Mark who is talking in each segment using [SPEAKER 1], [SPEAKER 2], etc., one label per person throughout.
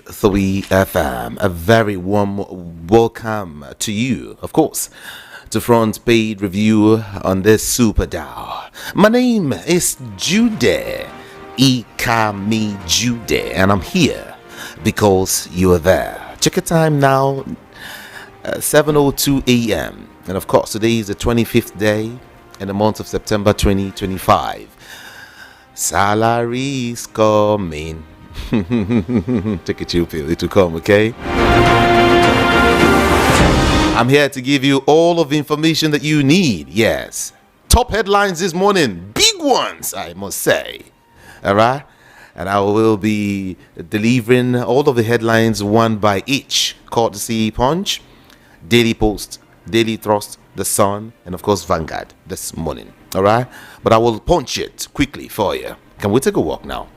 [SPEAKER 1] 103 FM. A very warm welcome to you, of course, to front page review on this super dial. My name is Jude Ikami Jude, and I'm here because you are there. Check your time now, 7:02 a.m. And of course, today is the 25th day in the month of September 2025. Salary is coming. Take a chill pill, it will come, okay? I'm here to give you all of the information that you need. Yes, top headlines this morning, big ones, I must say. All right, and I will be delivering all of the headlines one by each, courtesy Punch, Daily Post, Daily Thrust, The Sun, and of course Vanguard this morning. All right, but I will punch it quickly for you. Can we take a walk now?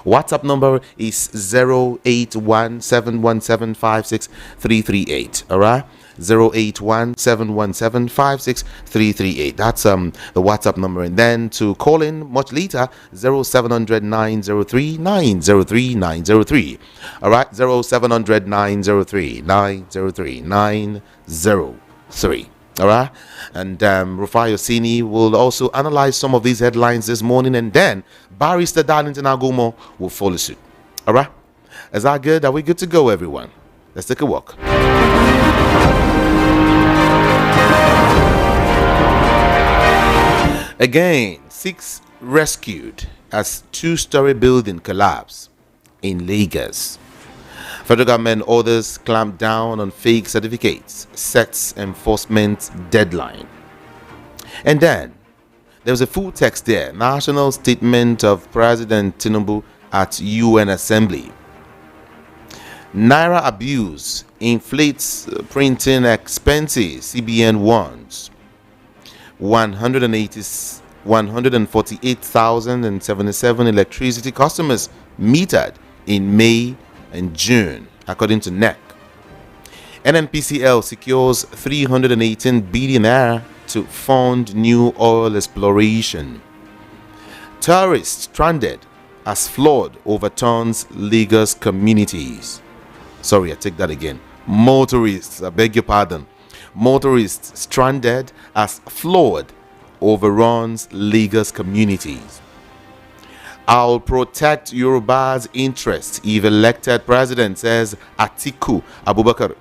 [SPEAKER 1] WhatsApp number is 081-717-56338. All right, 081-717-56338. That's the WhatsApp number. And then to call in much later, 0700-903-903-903. All right, 0700-903-903-903. All right, and Rufai Oseni will also analyze some of these headlines this morning, and then Barrister Darlington will follow suit. All right, is that good? Are we good to go, everyone? Let's take a walk. Again, 6 rescued as 2-story building collapse in Lagos. Federal government orders clamp down on fake certificates, sets enforcement deadline. And then there was a full text there, national statement of President Tinubu at UN Assembly. Naira abuse inflates printing expenses, CBN warns. 148,077 electricity customers metered in May and June, according to NEC. NNPCL secures 318 billion naira to fund new oil exploration. Tourists stranded as flood overturns Lagos communities. Sorry, I take that again. Motorists, I beg your pardon. Motorists stranded as flood overruns Lagos communities. I'll protect Yoruba's interests if elected president, says Atiku Abubakar.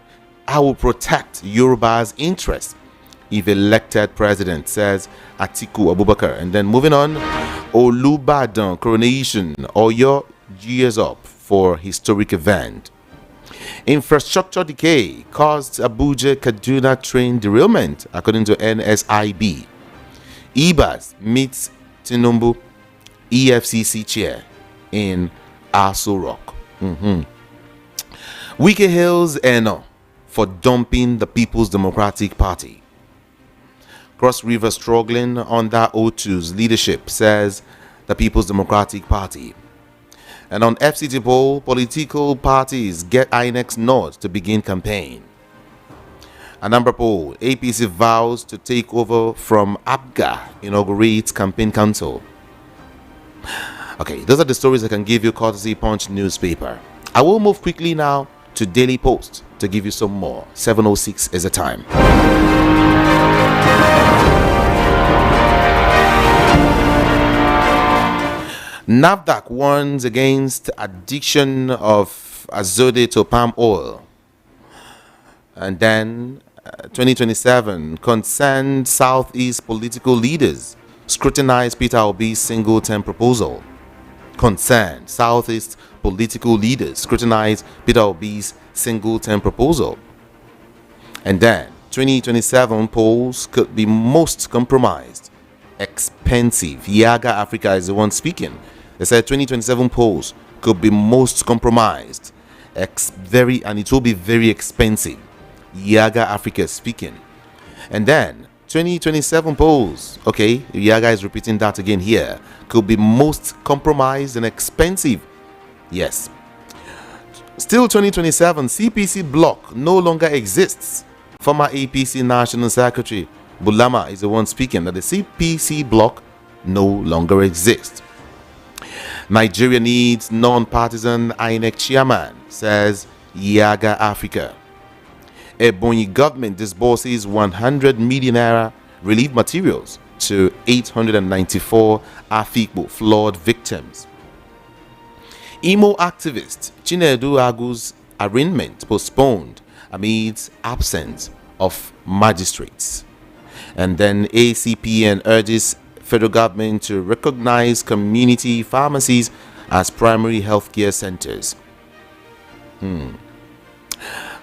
[SPEAKER 1] I will protect Yoruba's interests if elected president, says Atiku Abubakar. And then moving on, Olubadan coronation, Oyo gears up for historic event. Infrastructure decay caused Abuja Kaduna train derailment, according to NSIB. Ibas meets Tinubu EFCC chair in Aso Rock. Wike hails Eno for dumping the People's Democratic Party. Cross River struggling under O2's leadership, says the People's Democratic Party. And on FCT poll, political parties get INEC's nod to begin campaign. Anambra poll, APC vows to take over from APGA, inaugurates campaign council. Okay, those are the stories I can give you courtesy Punch newspaper. I will move quickly now to Daily Post to give you some more. 7:06 is the time. NAFDAC warns against addiction of azode to palm oil. And then 2027, concerned Southeast political leaders scrutinize Peter Obi's single-term proposal. Concerned Southeast political leaders scrutinize Peter Obi's single-term proposal. And then 2027 polls could be most compromised. Expensive. Yaga Africa is the one speaking. They said 2027 polls could be most compromised. And it will be very expensive. Yaga Africa is speaking. And then 2027 polls, okay, Yaga is repeating that again here, could be most compromised and expensive. Yes. Still 2027, CPC bloc no longer exists. Former APC National Secretary Bulama is the one speaking that the CPC bloc no longer exists. Nigeria needs non-partisan INEC chairman, says Yaga Africa. Ebonyi government disburses 100 million naira relief materials to 894 Afikpo flood victims. Imo activist Chinedu Agu's arraignment postponed amid absence of magistrates. And then ACPN urges federal government to recognize community pharmacies as primary healthcare centers.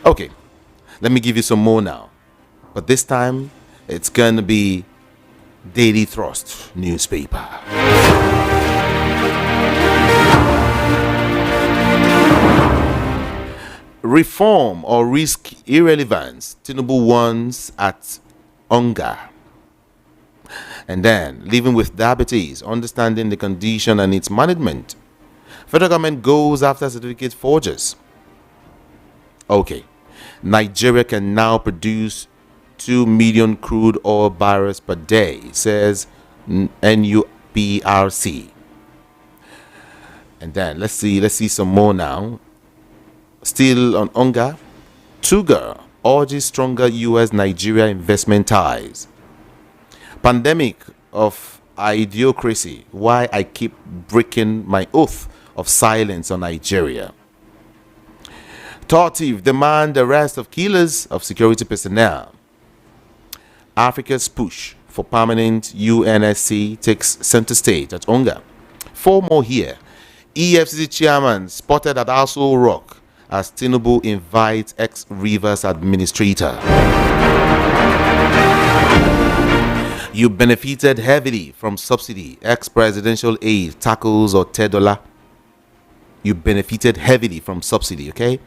[SPEAKER 1] Okay, let me give you some more now. But this time, it's going to be Daily Thrust newspaper. Reform or risk irrelevance, Tinubu warns at hunger. And then, living with diabetes, understanding the condition and its management. Federal government goes after certificate forgers. Okay, Nigeria can now produce 2 million crude oil barrels per day, says NUPRC. And then, let's see some more now. Still on hunger, Tuga urges stronger US-Nigeria investment ties. Pandemic of idiocracy, why I keep breaking my oath of silence on Nigeria. Tortive demand arrest of killers of security personnel. Africa's push for permanent UNSC takes center stage at hunger. 4 more here. EFCC chairman spotted at Aso Rock as Tinubu invites ex-Rivers administrator. You benefited heavily from subsidy. Ex-presidential aide tackles $10. You benefited heavily from subsidy, okay?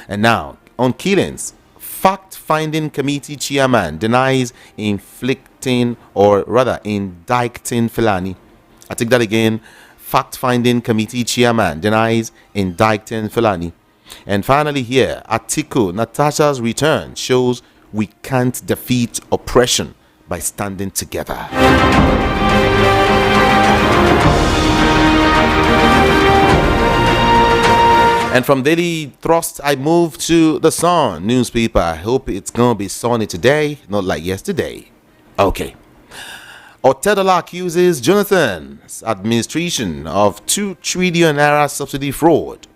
[SPEAKER 1] And now, on killings, fact-finding committee chairman denies indicting Fulani. I take that again. Fact-finding committee chairman denies indicting Fulani. And finally here, Atiku, Natasha's return shows we can't defeat oppression by standing together. And from Daily Thrust, I move to the Sun newspaper. I hope it's going to be sunny today, not like yesterday. Okay. Otedola accuses Jonathan's administration of 2 trillion naira subsidy fraud.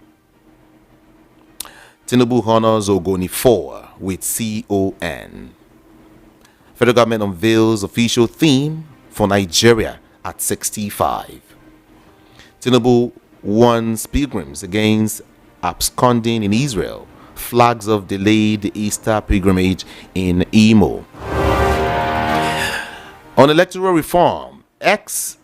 [SPEAKER 1] Tinubu honors Ogoni 4 with CON. Federal government unveils official theme for Nigeria at 65. Tinubu warns pilgrims against absconding in Israel. Flags of delayed Easter pilgrimage in Imo. On electoral reform, extrain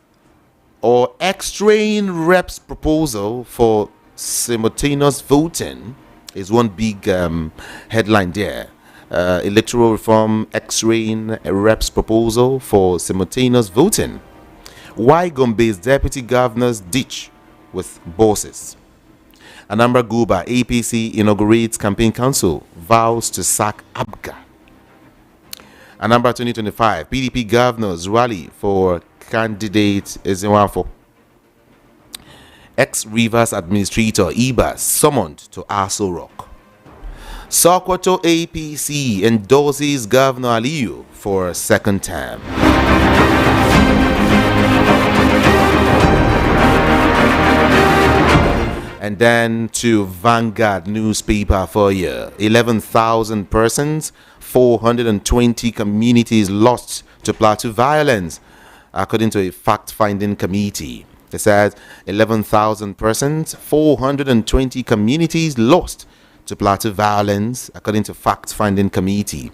[SPEAKER 1] reps proposal for simultaneous voting is one big headline there. Electoral reform, extrain reps proposal for simultaneous voting. Why Gombe's deputy governors ditch with bosses. Anambra Guba, APC inaugurates campaign council, vows to sack Abga. Anambra 2025, PDP governors rally for candidate Ezenwafo. Ex-Rivers administrator Iba summoned to Aso Rock. Sokoto APC endorses Governor Aliyu for a second term. And then to Vanguard newspaper for you. 11,000 persons, 420 communities lost to Plateau violence, according to a fact-finding committee. It says 11,000 persons, 420 communities lost to Plateau violence, according to fact-finding committee.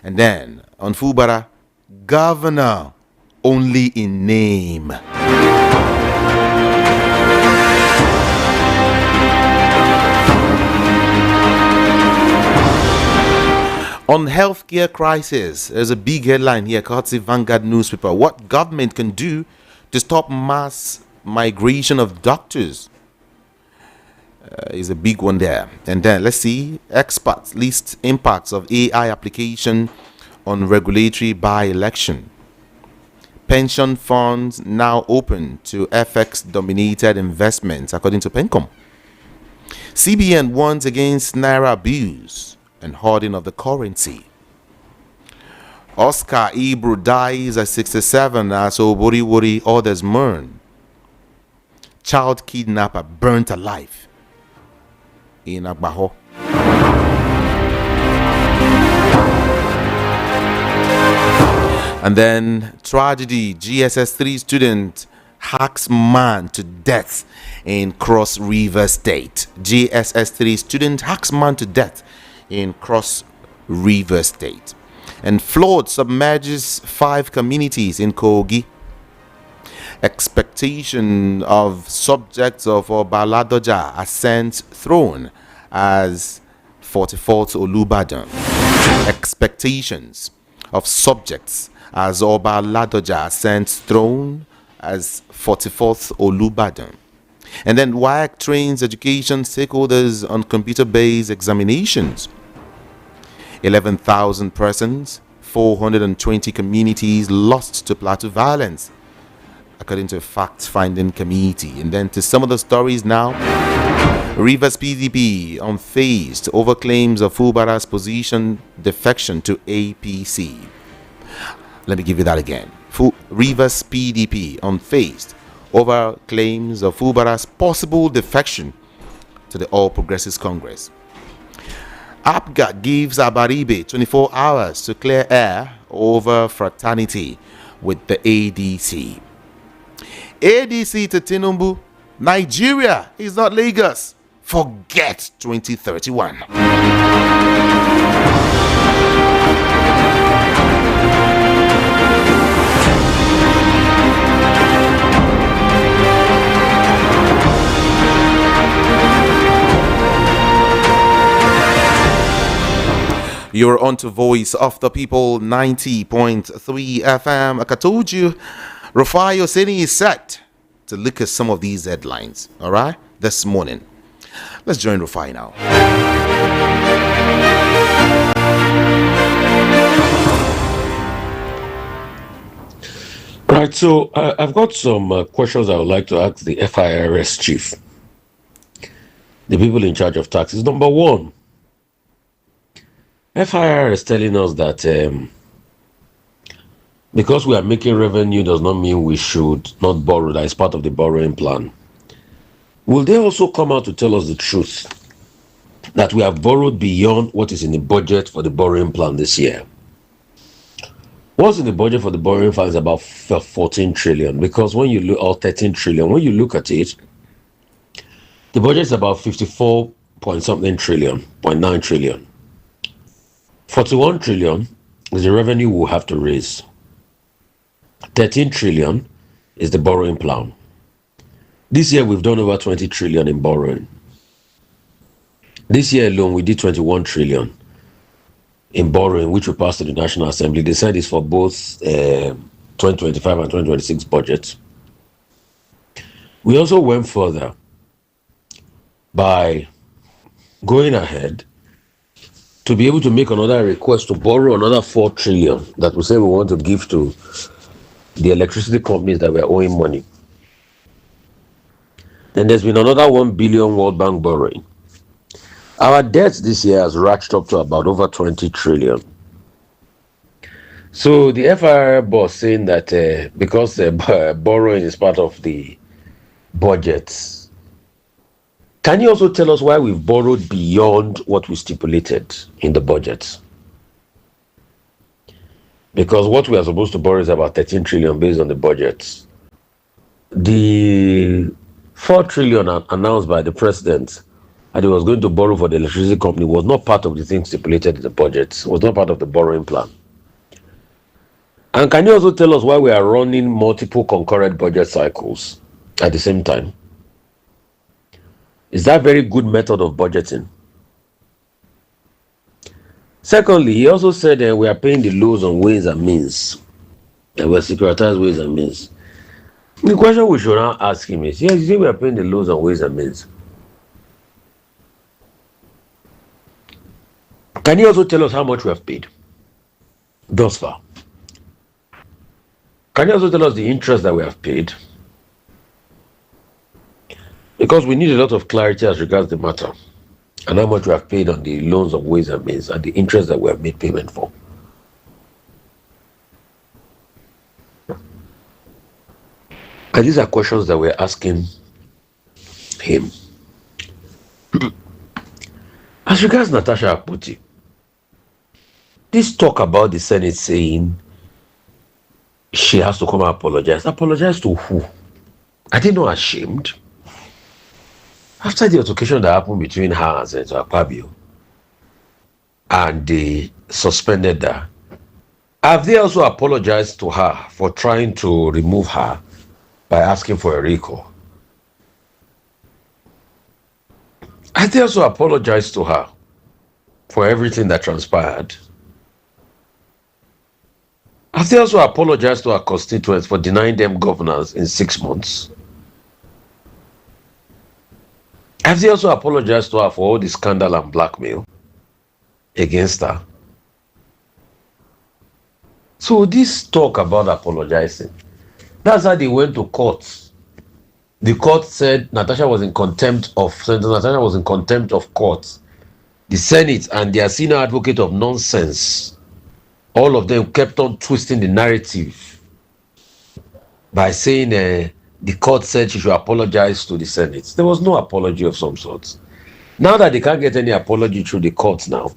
[SPEAKER 1] And then on Fubara, governor only in name. On healthcare crisis, there's a big headline here, courtesy Vanguard newspaper. What government can do to stop mass migration of doctors is a big one there. And then let's see, experts list impacts of AI application on regulatory by-election. Pension funds now open to FX-dominated investments, according to Pencom. CBN warns against Naira abuse and hoarding of the currency. Oscar Ibru dies at 67 as Oboriwori others mourn. Child kidnapper burnt alive in Agbaho. And then tragedy, GSS 3 student hacks man to death in Cross River State. GSS 3 student hacks man to death in Cross River State. And flood submerges 5 communities in Kogi. Expectation of subjects of Obaladoja ascends throne as 44th Olubadan. Expectations of subjects as Obaladoja ascends throne as 44th Olubadan. And then WAEC trains education stakeholders on computer-based examinations. 11,000 persons, 420 communities lost to Plateau violence, according to a fact-finding committee. And then to some of the stories now. Rivers PDP unfazed over claims of Fubara's position defection to APC. Let me give you that again. Rivers PDP unfazed over claims of Fubara's possible defection to the All Progressives Congress. APGA gives Abaribe 24 hours to clear air over fraternity with the ADC. ADC to Tinubu, Nigeria is not Lagos. Forget 2031. You're on to Voice of the People 90.3 FM. Like I told you, Rufai Oseni is set to look at some of these headlines, all right, this morning. Let's join Rufai now.
[SPEAKER 2] Right, so I've got some questions I would like to ask the FIRS chief, the people in charge of taxes. Number one, FIR is telling us that because we are making revenue does not mean we should not borrow. That is part of the borrowing plan. Will they also come out to tell us the truth that we have borrowed beyond what is in the budget for the borrowing plan this year? What's in the budget for the borrowing plan is about 14 trillion, because when you look, or 13 trillion, when you look at it, the budget is about 54 point something trillion, 0.9 trillion. 41 trillion is the revenue we'll have to raise. 13 trillion is the borrowing plan. This year we've done over 20 trillion in borrowing. This year alone we did 21 trillion in borrowing, which we passed to the National Assembly. They said it's for both 2025 and 2026 budgets. We also went further by going ahead to be able to make another request to borrow another 4 trillion that we say we want to give to the electricity companies that were owing money. Then there's been another 1 billion World Bank borrowing. Our debts this year has ratcheted up to about over 20 trillion. So the FIR boss saying that because borrowing is part of the budget, can you also tell us why we've borrowed beyond what we stipulated in the budget? Because what we are supposed to borrow is about 13 trillion based on the budget. The 4 trillion announced by the president that he was going to borrow for the electricity company was not part of the things stipulated in the budget, was not part of the borrowing plan. And can you also tell us why we are running multiple concurrent budget cycles at the same time? Is that a very good method of budgeting? Secondly, he also said that we are paying the loans on ways and means. And we are securitized ways and means. The question we should now ask him is, yes, you say we are paying the loans on ways and means. Can you also tell us how much we have paid thus far? Can you also tell us the interest that we have paid? Because we need a lot of clarity as regards the matter and how much we have paid on the loans of Ways and Means and the interest that we have made payment for. And these are questions that we're asking him. As regards Natasha Akpoti, this talk about the Senate saying she has to come and apologize. Apologize to who? Are they not ashamed? After the altercation that happened between her and Senator Akpabio, and they suspended her, have they also apologized to her for trying to remove her by asking for a recall? Have they also apologized to her for everything that transpired? Have they also apologized to her constituents for denying them governance in 6 months? Have they also apologized to her for all the scandal and blackmail against her? So this talk about apologizing, that's how they went to court. The court said Senator Natasha was in contempt of court. The Senate and their senior advocate of nonsense, all of them kept on twisting the narrative by saying the court said she should apologize to the Senate. There was no apology of some sort. Now that they can't get any apology through the courts now,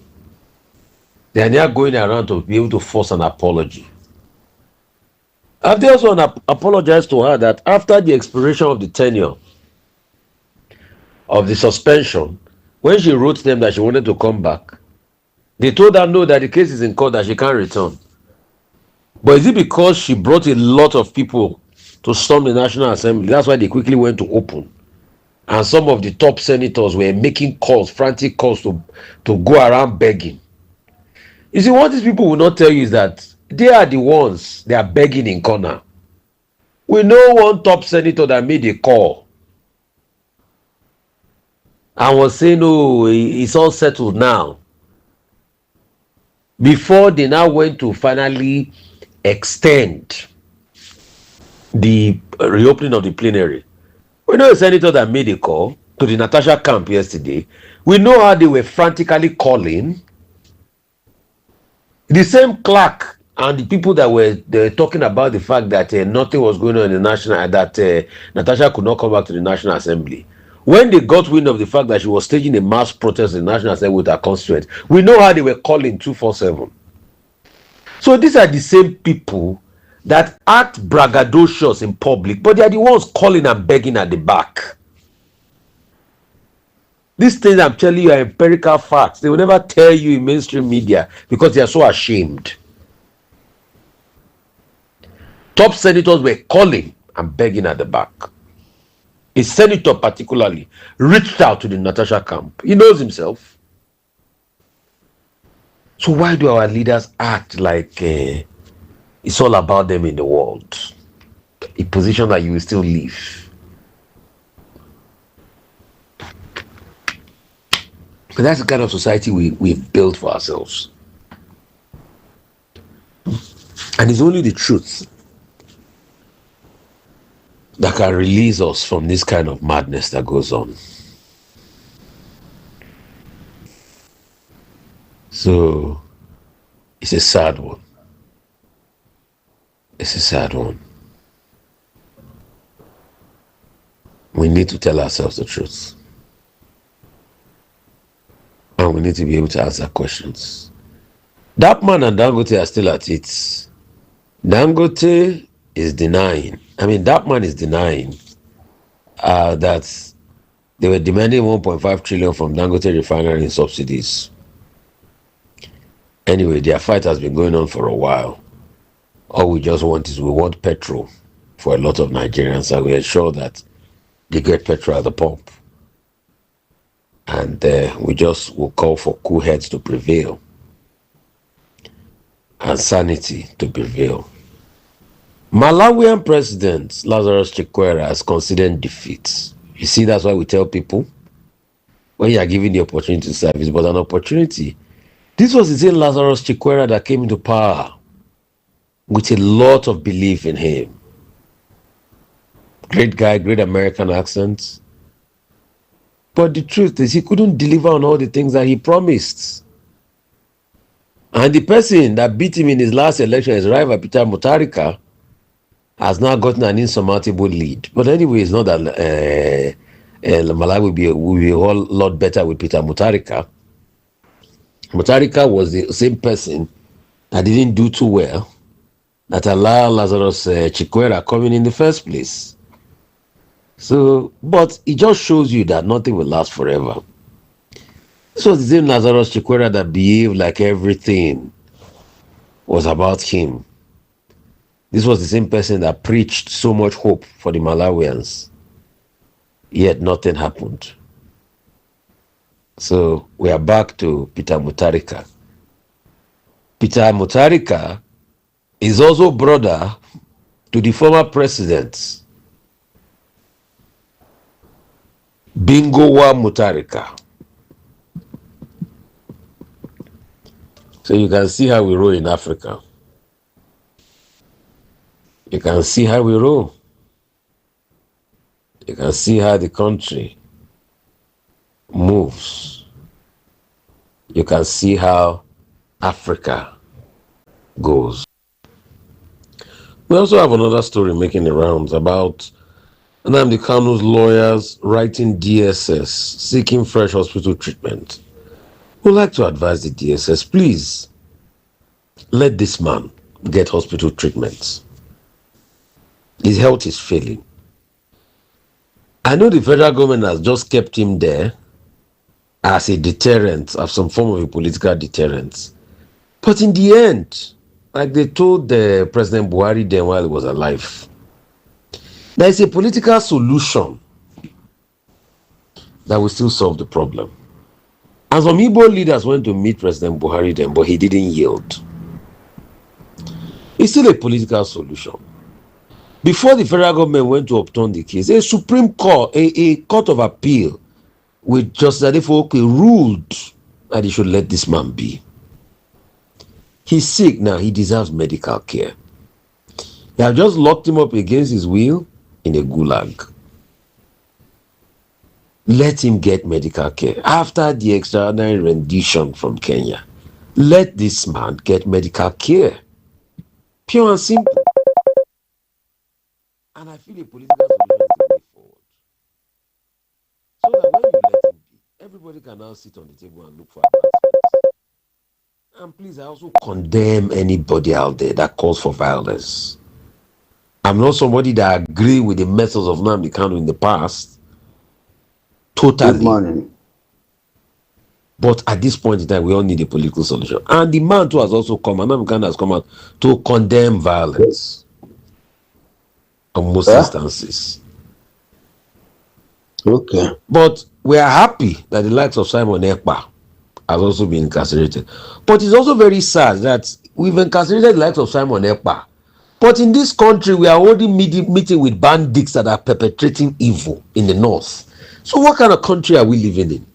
[SPEAKER 2] they are now going around to be able to force an apology. Have they also apologized to her that after the expiration of the tenure of the suspension, when she wrote them that she wanted to come back, they told her no, that the case is in court, that she can't return. But is it because she brought a lot of people to storm the National Assembly? That's why they quickly went to open. And some of the top senators were making calls, frantic calls to go around begging. You see, what these people will not tell you is that they are the ones they are begging in corner. We know one top senator that made a call and was saying, oh, it's all settled now. Before they now went to finally extend the reopening of the plenary. We know a senator that made a call to the Natasha camp yesterday. We know how they were frantically calling. The same clerk and the people that were talking about the fact that nothing was going on in the national, that Natasha could not come back to the National Assembly. When they got wind of the fact that she was staging a mass protest in the National Assembly with her constituents, we know how they were calling 247. So these are the same people that act braggadocious in public, but they are the ones calling and begging at the back. These things I'm telling you are empirical facts. They will never tell you in mainstream media because they are so ashamed. Top senators were calling and begging at the back. A senator particularly reached out to the Natasha camp. He knows himself. So why do our leaders act like it's all about them in the world? A position that you will still leave. But that's the kind of society we've built for ourselves. And it's only the truth that can release us from this kind of madness that goes on. So it's a sad one. It's a sad one. We need to tell ourselves the truth. And we need to be able to answer questions. That man and Dangote are still at it. Dangote is denying. That man is denying that they were demanding 1.5 trillion from Dangote refinery in subsidies. Anyway, their fight has been going on for a while. All we just want is we want petrol for a lot of Nigerians, and we ensure that they get petrol at the pump. And we just will call for cool heads to prevail and sanity to prevail. Malawian President Lazarus Chakwera has considered defeat. You see, that's why we tell people when you are given the opportunity to service, but an opportunity. This was the same Lazarus Chakwera that came into power with a lot of belief in him. Great guy, great American accent. But the truth is, he couldn't deliver on all the things that he promised. And the person that beat him in his last election, his rival Peter Mutharika, has now gotten an insurmountable lead. But anyway, it's not that Malawi will be a whole lot better with Peter Mutharika. Mutharika was the same person that didn't do too well that allowed Lazarus Chikwera coming in the first place. So, but it just shows you that nothing will last forever. This was the same Lazarus Chikwera that behaved like everything was about him. This was the same person that preached so much hope for the Malawians, yet nothing happened. So we are back to Peter Mutharika. Peter Mutharika is also brother to the former president, Bingowa Mutharika. So you can see how we roll in Africa. You can see how we roll. You can see how the country moves. You can see how Africa goes. We also have another story making the rounds about Nnamdi Kanu's lawyers writing DSS seeking fresh hospital treatment. We'd like to advise the DSS, please let this man get hospital treatment. His health is failing. I know the federal government has just kept him there as a deterrent, as some form of a political deterrent. But in the end, like they told the President Buhari then while he was alive, there is a political solution that will still solve the problem. And some Igbo leaders went to meet President Buhari then, but he didn't yield. It's still a political solution. Before the federal government went to upturn the case, a Supreme Court, a court of appeal with Justice Adefoke ruled that he should let this man be. He's sick now, he deserves medical care. They have just locked him up against his will in a gulag. Let him get medical care. After the extraordinary rendition from Kenya, let this man get medical care. Pure and simple. And I feel a political solution is the way forward. So that when you let him be, everybody can now sit on the table and look for advancements. And please, I also condemn anybody out there that calls for violence. I'm not somebody that agree with the methods of Nnamdi Kanu in the past. Totally.
[SPEAKER 3] Good morning.
[SPEAKER 2] But at this point in time, we all need a political solution. And the man too has also come, and Nnamdi Kanu has come out to condemn violence on most instances.
[SPEAKER 3] Okay.
[SPEAKER 2] But we are happy that the likes of Simon Ekpa has also been incarcerated. But it's also very sad that we've incarcerated the likes of Simon Ekpa. But in this country, we are already meeting with bandits that are perpetrating evil in the north. So what kind of country are we living in?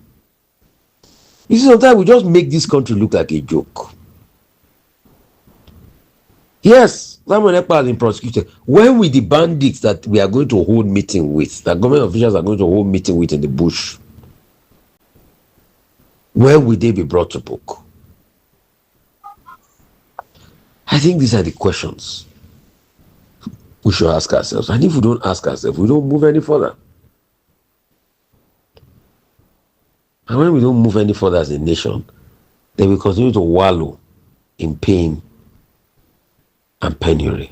[SPEAKER 2] You see, sometimes we just make this country look like a joke. Yes, Simon Ekpa has been prosecuted. When will the bandits that we are going to hold meeting with, that government officials are going to hold meeting with in the bush, when will they be brought to book? I think these are the questions we should ask ourselves. And if we don't ask ourselves, we don't move any further. And when we don't move any further as a nation, then we continue to wallow in pain and penury.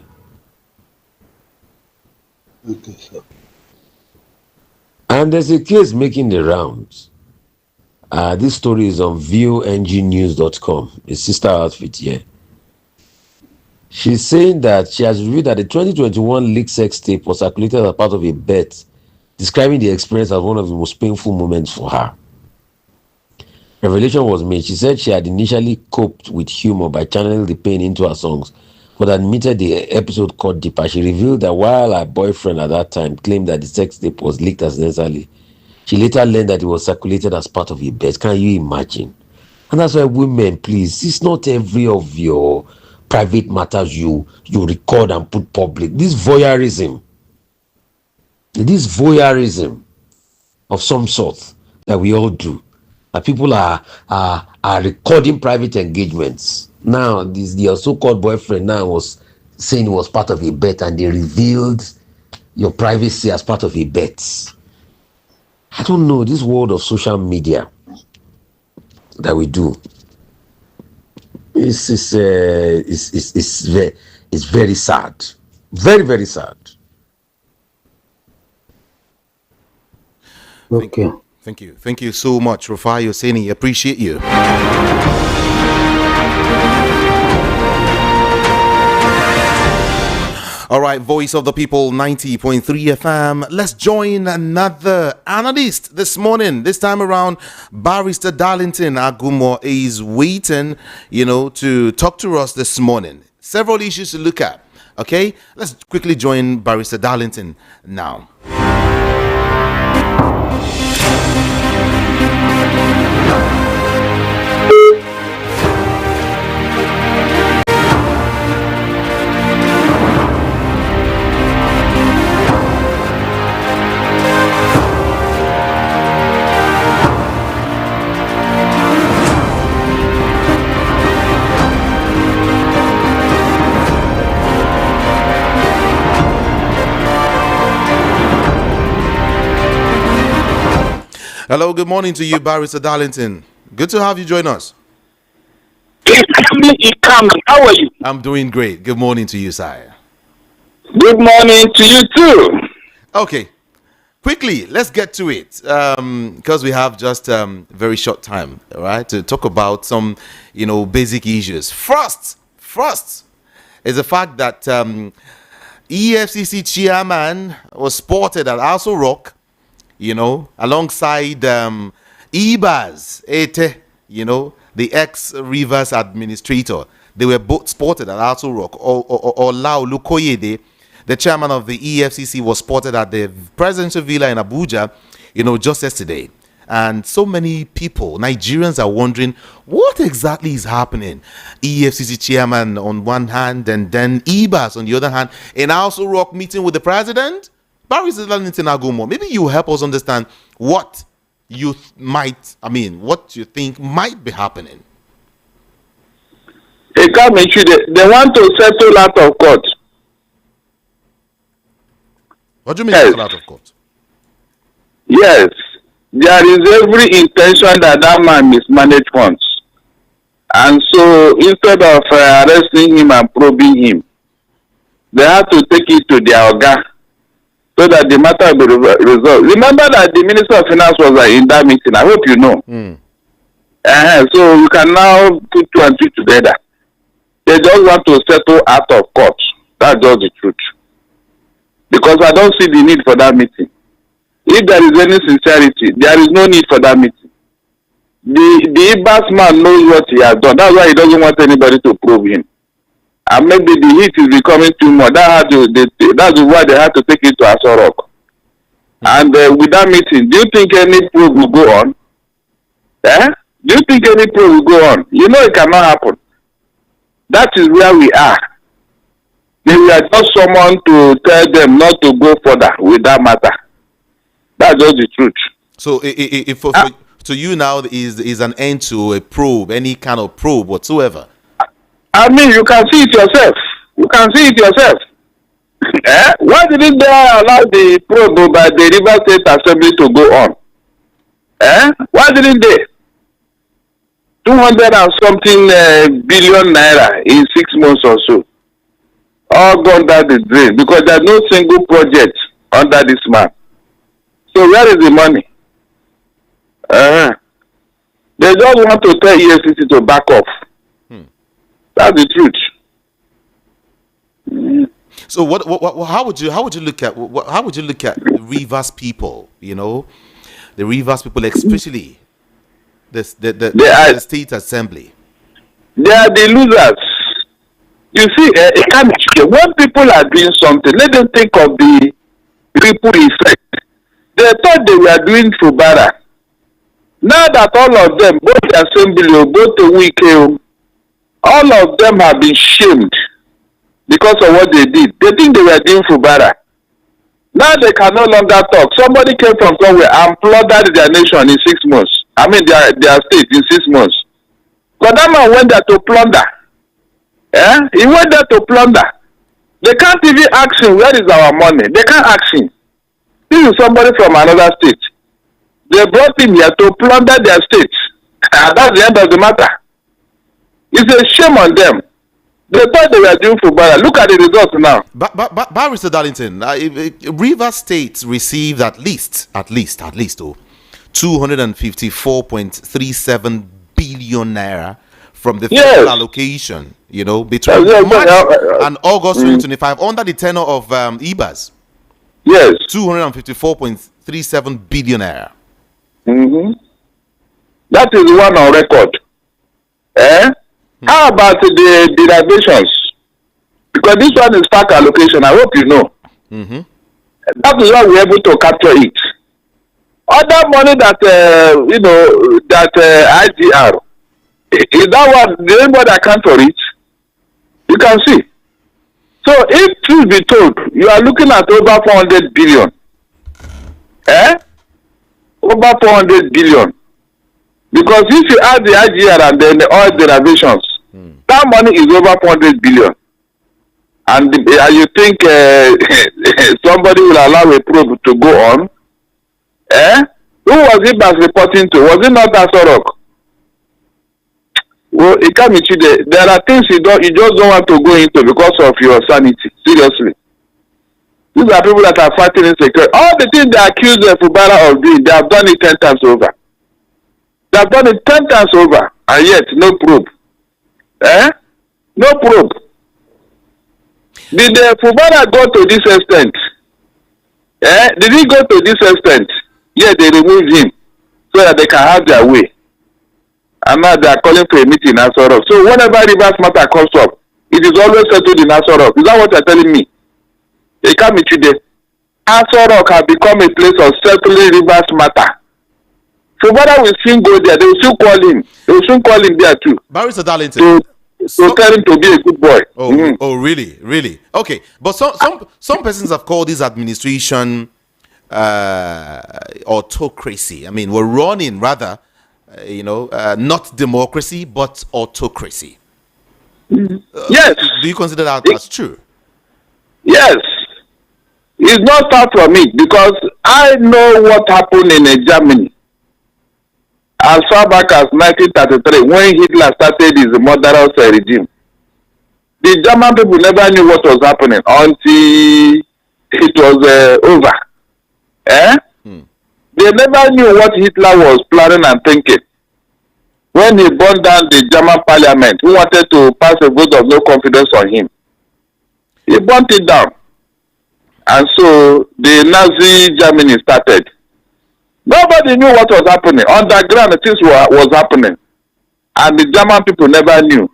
[SPEAKER 3] Okay, sir.
[SPEAKER 2] And there's a case making the rounds. This story is on viewngnews.com, a sister outfit here. She's saying that she has revealed that the 2021 leaked sex tape was circulated as part of a bet, describing the experience as one of the most painful moments for her. Revelation was made. She said she had initially coped with humor by channeling the pain into her songs, but admitted the episode cut deeper. She revealed that while her boyfriend at that time claimed that the sex tape was leaked accidentally, she later learned that it was circulated as part of a bet. Can you imagine? And that's why women, please, it's not every of your private matters you record and put public. This voyeurism of some sort that we all do. People are recording private engagements. Now, your so-called boyfriend now was saying it was part of a bet, and they revealed your privacy as part of a bet. I don't know, this world of social media that we do. It's very sad. Very, very sad. Okay.
[SPEAKER 1] Thank you. Thank you so much, Rufai Oseni. Appreciate you. All right, Voice of the People, 90.3 FM. Let's join another analyst this morning. This time around, Barrister Darlington Agumo is waiting, to talk to us this morning. Several issues to look at. Okay, let's quickly join Barrister Darlington now. Hello, good morning to you, Barrister Darlington. Good to have you join us.
[SPEAKER 3] How are you?
[SPEAKER 1] I'm doing great. Good morning to you, sire.
[SPEAKER 3] Good morning to you too.
[SPEAKER 1] Okay, quickly, let's get to it because we have just very short time, all right, to talk about some, basic issues. First is the fact that EFCC chairman was spotted at Also Rock, alongside Ibas Ete, the ex-Rivers administrator. They were both spotted at Also Rock. Or Lau Lukoyede, the chairman of the EFCC, was spotted at the presidential villa in Abuja, just yesterday. And so many people, Nigerians, are wondering what exactly is happening. EFCC chairman on one hand, and then Ibas on the other hand, in Also Rock meeting with the president. Barrister Darlington Agumo, maybe you help us understand what you think might be happening.
[SPEAKER 3] They want to settle out of court.
[SPEAKER 1] What do you mean settle out of court?
[SPEAKER 3] Yes. There is every intention that man mismanage funds. And so instead of arresting him and probing him, they have to take it to their organ, so that the matter will be resolved. Remember that the Minister of Finance was in that meeting. I hope you know. So you can now put two and two together. They just want to settle out of court. That's just the truth. Because I don't see the need for that meeting. If there is any sincerity, there is no need for that meeting. The Ibas man knows what he has done. That's why he doesn't want anybody to probe him. And maybe the heat is becoming too much. That's why they have to take it to Aso Rock. And with that meeting, do you think any probe will go on? Do you think any probe will go on? It cannot happen. That is where we are. They were just someone to tell them not to go further with that matter. That's just the truth.
[SPEAKER 1] So, to you now is an end to a probe, any kind of probe whatsoever.
[SPEAKER 3] You can see it yourself. Why didn't they allow the probe by the River State Assembly to go on? Why didn't they? 200 and something billion naira in 6 months or so. All gone down the drain because there's no single project under this man. So where is the money? They just want to tell EFCC to back off. That's the truth.
[SPEAKER 1] So how would you look at the Rivers people? The Rivers people, especially the state assembly.
[SPEAKER 3] They are the losers. You see, when people are doing something, let them think of the ripple effect. They thought they were doing Fubara. Now that all of them, both the assembly, both the Wike, All of them have been shamed because of what they did. They think they were doing Fubara. Now they can no longer talk. Somebody came from somewhere and plundered their nation in 6 months. I mean their state in 6 months. But that man went there to plunder. He went there to plunder. They can't even ask him, where is our money? They can't ask him. This is somebody from another state. They brought him here to plunder their state. And that's the end of the matter. It's a shame on them. They thought they were doing Fubara. Look at the results now.
[SPEAKER 1] But Mr. Darlington, Rivers State received at least 254.37 billion naira from the federal allocation, between March and August 2025 under the tenure of IBAS.
[SPEAKER 3] Yes.
[SPEAKER 1] 254.37 billion naira.
[SPEAKER 3] Mm-hmm. That is one on record. How about the derivations? Because this one is fact allocation. I hope you know.
[SPEAKER 1] Mm-hmm.
[SPEAKER 3] That is why we're able to capture it. Other money that IGR, is that one? Did anybody account for it? You can see. So if truth be told, you are looking at over 400 billion. Over 400 billion. Because if you add the IGR and then the oil derivations, that money is over 400 billion. And you think somebody will allow a probe to go on? Who was it that's reporting to? Was it not Asorok? Well, it can't be today. There are things you just don't want to go into because of your sanity. Seriously. These are people that are fighting insecurity. All the things they accuse Fubara of doing, they have done it 10 times over. They have done it 10 times over, and yet no probe. No probe. Did Fubara go to this extent? Did he go to this extent? Yeah, they removed him so that they can have their way. And now they are calling for a meeting in Asorok. So whenever Rivers matter comes up, it is always settled in Asorok. Is that what you're telling me? It can't be today. Asorok has become a place of settling Rivers matter. So whether we still go there, they will still call him. They will soon call him there too.
[SPEAKER 1] Barrister Darlington.
[SPEAKER 3] So tell him to be a good boy.
[SPEAKER 1] Oh, really? Okay, but some persons have called this administration autocracy. I mean, we're running rather, not democracy but autocracy.
[SPEAKER 3] Yes.
[SPEAKER 1] Do you consider that as true?
[SPEAKER 3] Yes. It's not far from it because I know what happened in Germany. As far back as 1933, when Hitler started his murderous regime, the German people never knew what was happening until it was over. They never knew what Hitler was planning and thinking. When he burned down the German parliament, who wanted to pass a vote of no confidence on him, he burnt it down. And so the Nazi Germany started. Nobody knew what was happening. Underground things was happening. And the German people never knew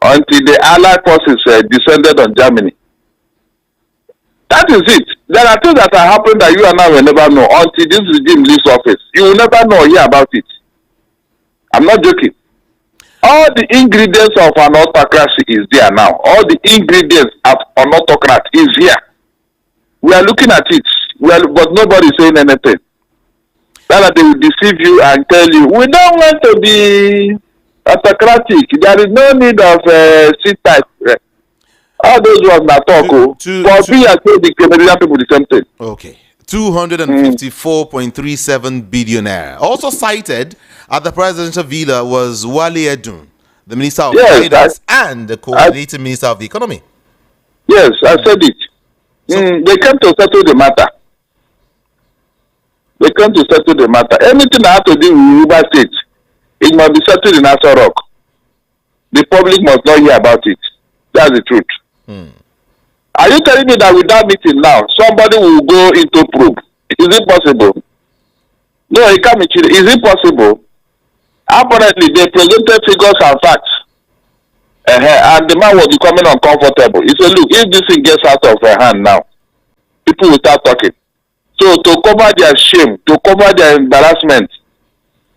[SPEAKER 3] until the Allied forces descended on Germany. That is it. There are things that are happening that you and I will never know until this regime leaves office. You will never know or hear about it. I'm not joking. All the ingredients of an autocracy is there now. All the ingredients of an autocrat is here. We are looking at it, but nobody is saying anything. That they will deceive you and tell you, we don't want to be autocratic. There is no need of sit type. All those ones that talk. For me, I say the Canadian people the same thing.
[SPEAKER 1] Okay. 254.37 billionaire. Also cited at the presidential villa was Wale Edun, the Minister of Finance and the coordinating Minister of the Economy.
[SPEAKER 3] Yes, I said it. So, they came to settle the matter. They come to settle the matter. Anything that has to do with Rivers State, it must be settled in Asorok. The public must not hear about it. That's the truth. Are you telling me that with that meeting now, somebody will go into probe? Is it possible? No, it can't be cheated. Is it possible? Apparently, they presented figures and facts. And the man was becoming uncomfortable. He said, look, if this thing gets out of hand now, people will start talking. So to cover their shame, to cover their embarrassment,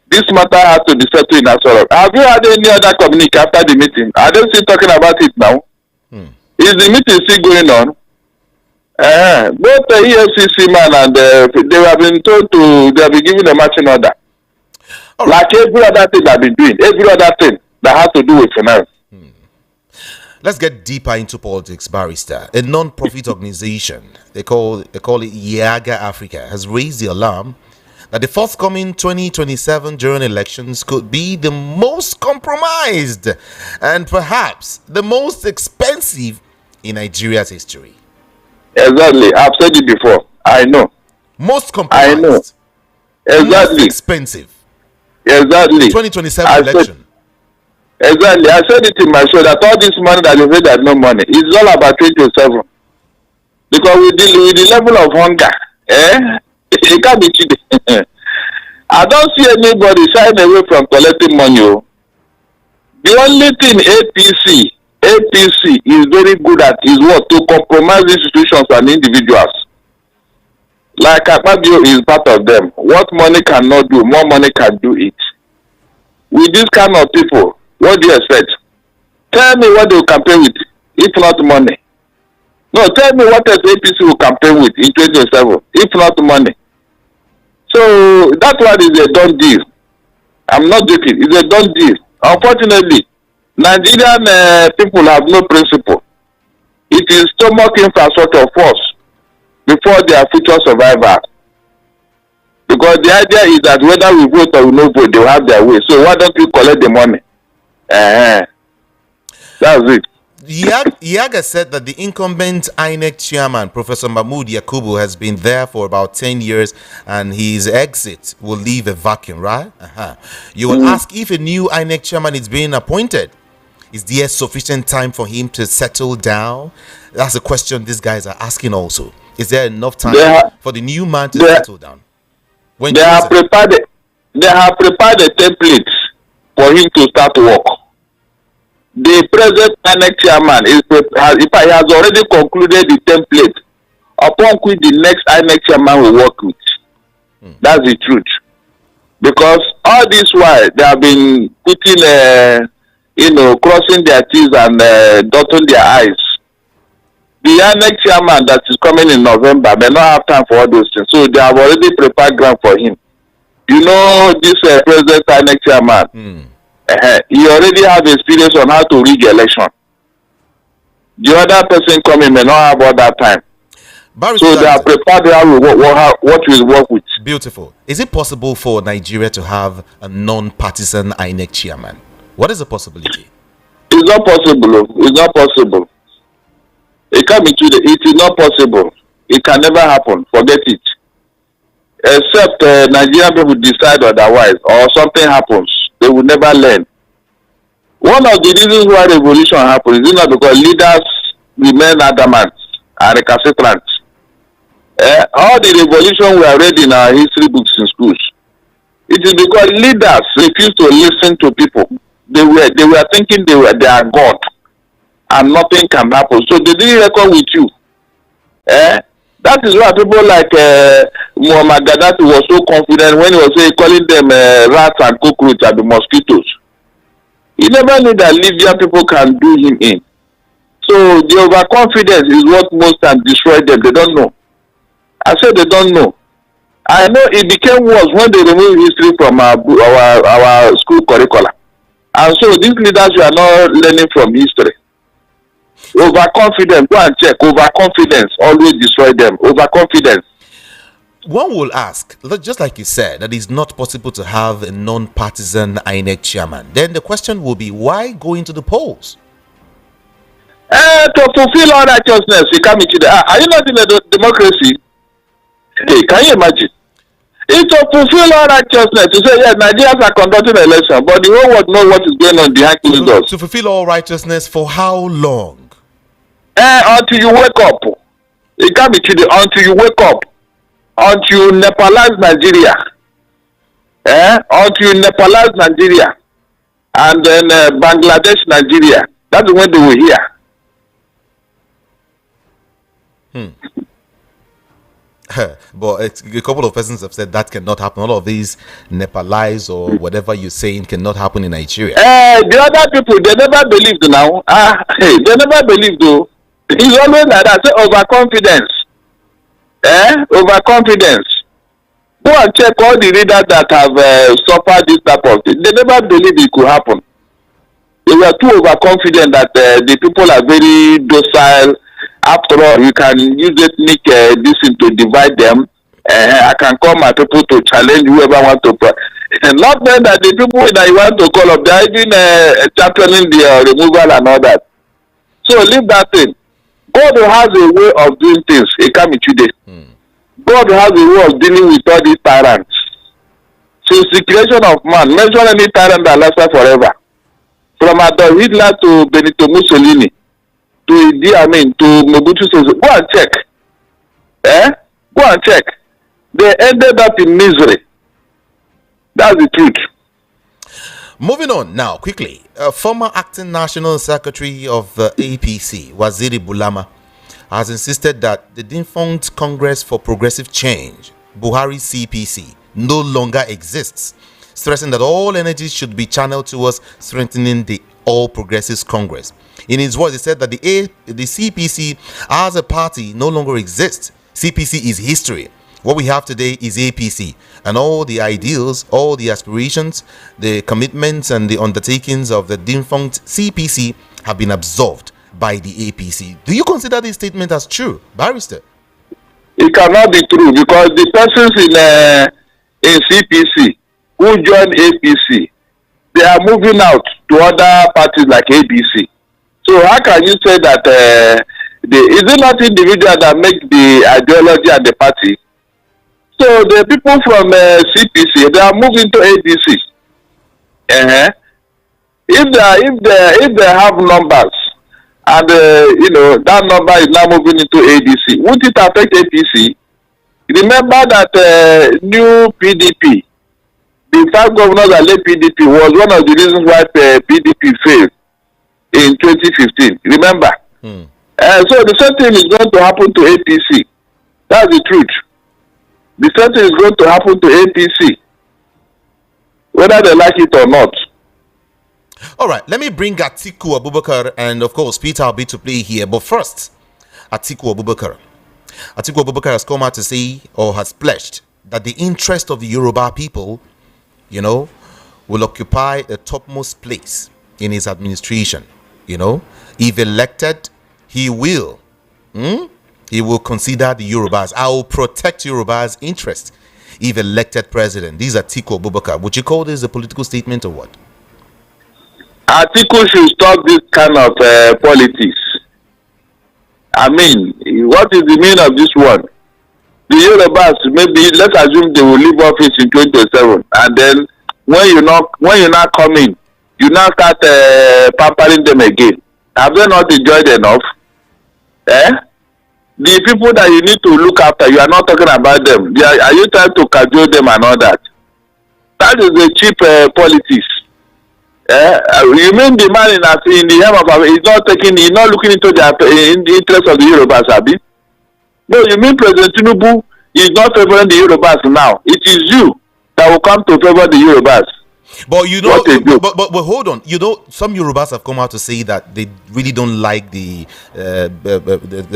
[SPEAKER 3] This matter has to be settled in Asoro. Have you had any other communique after the meeting? Are they still talking about it now? Is the meeting still going on? Both the EFCC man and they have been told they have been given a marching order. Right. Like every other thing they've been doing, every other thing that has to do with finance.
[SPEAKER 1] Let's get deeper into politics, Barrister. A non-profit organization, they call it Yaga Africa, has raised the alarm that the forthcoming 2027 general elections could be the most compromised and perhaps the most expensive in Nigeria's history.
[SPEAKER 3] Exactly. I've said it before. I know.
[SPEAKER 1] Most compromised.
[SPEAKER 3] I know. Exactly.
[SPEAKER 1] Most expensive.
[SPEAKER 3] Exactly.
[SPEAKER 1] 2027 election.
[SPEAKER 3] Exactly. I said it in my show that all this money that you say there's no money, it's all about 2027. Because with the level of hunger, it can't be cheated. I don't see anybody shying away from collecting money. The only thing APC is very good at is what? To compromise institutions and individuals. Like Akpabio is part of them. What money cannot do, more money can do it. With this kind of people, what do you expect? Tell me what they will campaign with, if not money. No, tell me what else APC will campaign with in 2027, if not money. So that one is a done deal. I'm not joking. It's a done deal. Unfortunately, Nigerian people have no principle. It is stomach infrastructure first before their future survival. Because the idea is that whether we vote or we no vote, they will have their way. So why don't you collect the money? That's it.
[SPEAKER 1] Yaga said that the incumbent INEC chairman, Professor Mahmood Yakubu, has been there for about 10 years and his exit will leave a vacuum, right? You will ask if a new INEC chairman is being appointed. Is there sufficient time for him to settle down? That's a question these guys are asking also. Is there enough time for the new man to settle down?
[SPEAKER 3] They have prepared a template for him to start work. The present INEC chairman he has already concluded the template upon which the next INEC chairman will work with. That's the truth. Because all this while they have been putting, crossing their T's and dotting their I's. The INEC chairman that is coming in November may not have time for all those things. So they have already prepared ground for him. You know, this present INEC chairman. He already have experience on how to rig election. The other person coming may not have all that time. So they are prepared what will work with.
[SPEAKER 1] Beautiful. Is it possible for Nigeria to have a non-partisan INEC chairman? What is the possibility?
[SPEAKER 3] It's not possible. It's not possible. It is not possible. It can never happen. Forget it. Except Nigerian people decide otherwise or something happens. They will never learn. One of the reasons why revolution happens is not because leaders remain adamant and recalcitrant. All the revolution we have read in our history books in schools, it is because leaders refused to listen to people. They were thinking they are God and nothing can happen. So they didn't reckon with you. That is why people like Muammar Gaddafi was so confident when he was calling them rats and cockroaches and the mosquitoes. He never knew that Libyan people can do him in. So the overconfidence is what most times destroyed them. They don't know. I said they don't know. I know it became worse when they removed history from our school curricula. And so these leaders were not learning from history. Overconfidence, go and check. Overconfidence always destroy them. Overconfidence.
[SPEAKER 1] One will ask, just like you said, that it's not possible to have a non-partisan INEC chairman. Then the question will be, why go into the polls?
[SPEAKER 3] To fulfill all righteousness, you come into are you not in a democracy? Hey, can you imagine? It's to fulfill all righteousness. To say, yes, Nigerians are conducting an election, but the whole world knows what is going on behind closed doors.
[SPEAKER 1] To fulfill all righteousness for how long?
[SPEAKER 3] Until you wake up. It can't be today. Until you wake up. Until you Nepalize Nigeria. Until you Nepalize Nigeria. And then Bangladesh, Nigeria. That's when they will hear.
[SPEAKER 1] But a couple of persons have said that cannot happen. All of these Nepalese or whatever you're saying cannot happen in Nigeria.
[SPEAKER 3] The other people, they never believed now. They never believed though. It's always like that. Say overconfidence. Overconfidence. Go and check all the readers that have suffered this type of thing. They never believed it could happen. They were too overconfident that the people are very docile. After all, you can use ethnic this to divide them. I can call my people to challenge whoever want to. And not then that the people that you want to call up, they are even championing the removal and all that. So leave that thing. God has a way of doing things. It can't be today. God has a way of dealing with all these tyrants. Since the creation of man, mention any tyrant that lasted forever. From Adolf Hitler to Benito Mussolini, to Idi Amin, to Mobutu Sese. Go and check. Go and check. They ended up in misery. That's the truth.
[SPEAKER 1] Moving on now, quickly. Former acting national secretary of APC, Waziri Bulama, has insisted that the defunct Congress for Progressive Change, Buhari CPC, no longer exists, stressing that all energy should be channeled towards strengthening the All Progressives Congress. In his words, he said that the CPC as a party no longer exists. CPC is history. What we have today is APC, and all the ideals, all the aspirations, the commitments and the undertakings of the defunct CPC have been absorbed by the APC. Do you consider this statement as true, Barrister?
[SPEAKER 3] It cannot be true because the persons in CPC who joined APC, they are moving out to other parties like ABC. So how can you say that is it not individual that make the ideology and the party? So the people from CPC, they are moving to ABC. If they have numbers, and that number is now moving into ADC, won't it affect APC? Remember that new PDP, the 5 governors that led PDP, was one of the reasons why PDP failed in 2015. Remember? So the same thing is going to happen to APC. That's the truth. The same thing is going to happen to APC, whether they like it or not.
[SPEAKER 1] All right, let me bring Atiku Abubakar and, of course, Peter Obi to play here. But first, Atiku Abubakar. Atiku Abubakar has come out to say, or has pledged, that the interest of the Yoruba people, will occupy the topmost place in his administration. If elected, he will consider the Yorubas. I will protect Yorubas' interest if elected president. These are Atiku Abubakar. Would you call this a political statement or what?
[SPEAKER 3] Atiku should stop this kind of politics. I mean, what is the meaning of this one? The Yorubas, maybe let's assume they will leave office in 2027, and then when you not come in, you now start pampering them again. Have they not enjoyed enough? The people that you need to look after, you are not talking about them. Are you trying to cajole them and all that? That is a cheap politics. You mean the man in the helm of he's not looking into the interest of the Yorubas, Abi? No, you mean President Tinubu is not favoring the Yorubas now. It is you that will come to favor the Yorubas.
[SPEAKER 1] But but hold on. Some Yorubas have come out to say that they really don't like the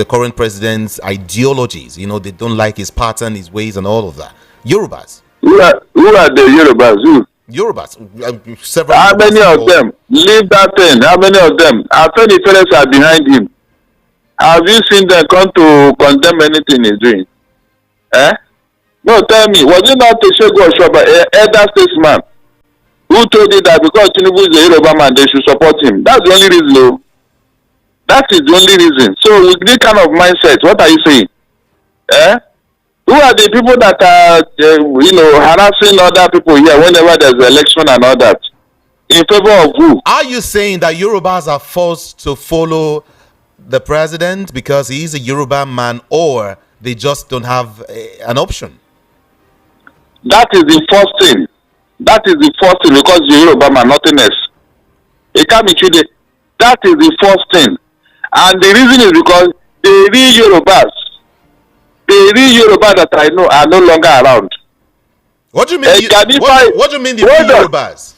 [SPEAKER 1] current president's ideologies. They don't like his pattern, his ways, and all of that. Yorubas.
[SPEAKER 3] Who are the Yorubas? Who?
[SPEAKER 1] Yorubas. Several.
[SPEAKER 3] How many of them? Leave that thing. How many of them? How many fellows are behind him? Have you seen them come to condemn anything he's doing? No, tell me. Was it not Teshego Oshoba, elder statesman, who told you that because Tinubu is a Yoruba man, they should support him? That's the only reason, though. That is the only reason. So with this kind of mindset, what are you saying? Who are the people that are, harassing other people here whenever there's an election and all that? In favor of who?
[SPEAKER 1] Are you saying that Yorubas are forced to follow the president because he is a Yoruba man, or they just don't have an option?
[SPEAKER 3] That is the first thing. That is the first thing, because you're Yoruba man, nothing else. It can't be treated. That is the first thing. And the reason is because the real Yorubas, the real Yoruba that I know are no longer around.
[SPEAKER 1] What do you mean? What do you mean the real Yorubas?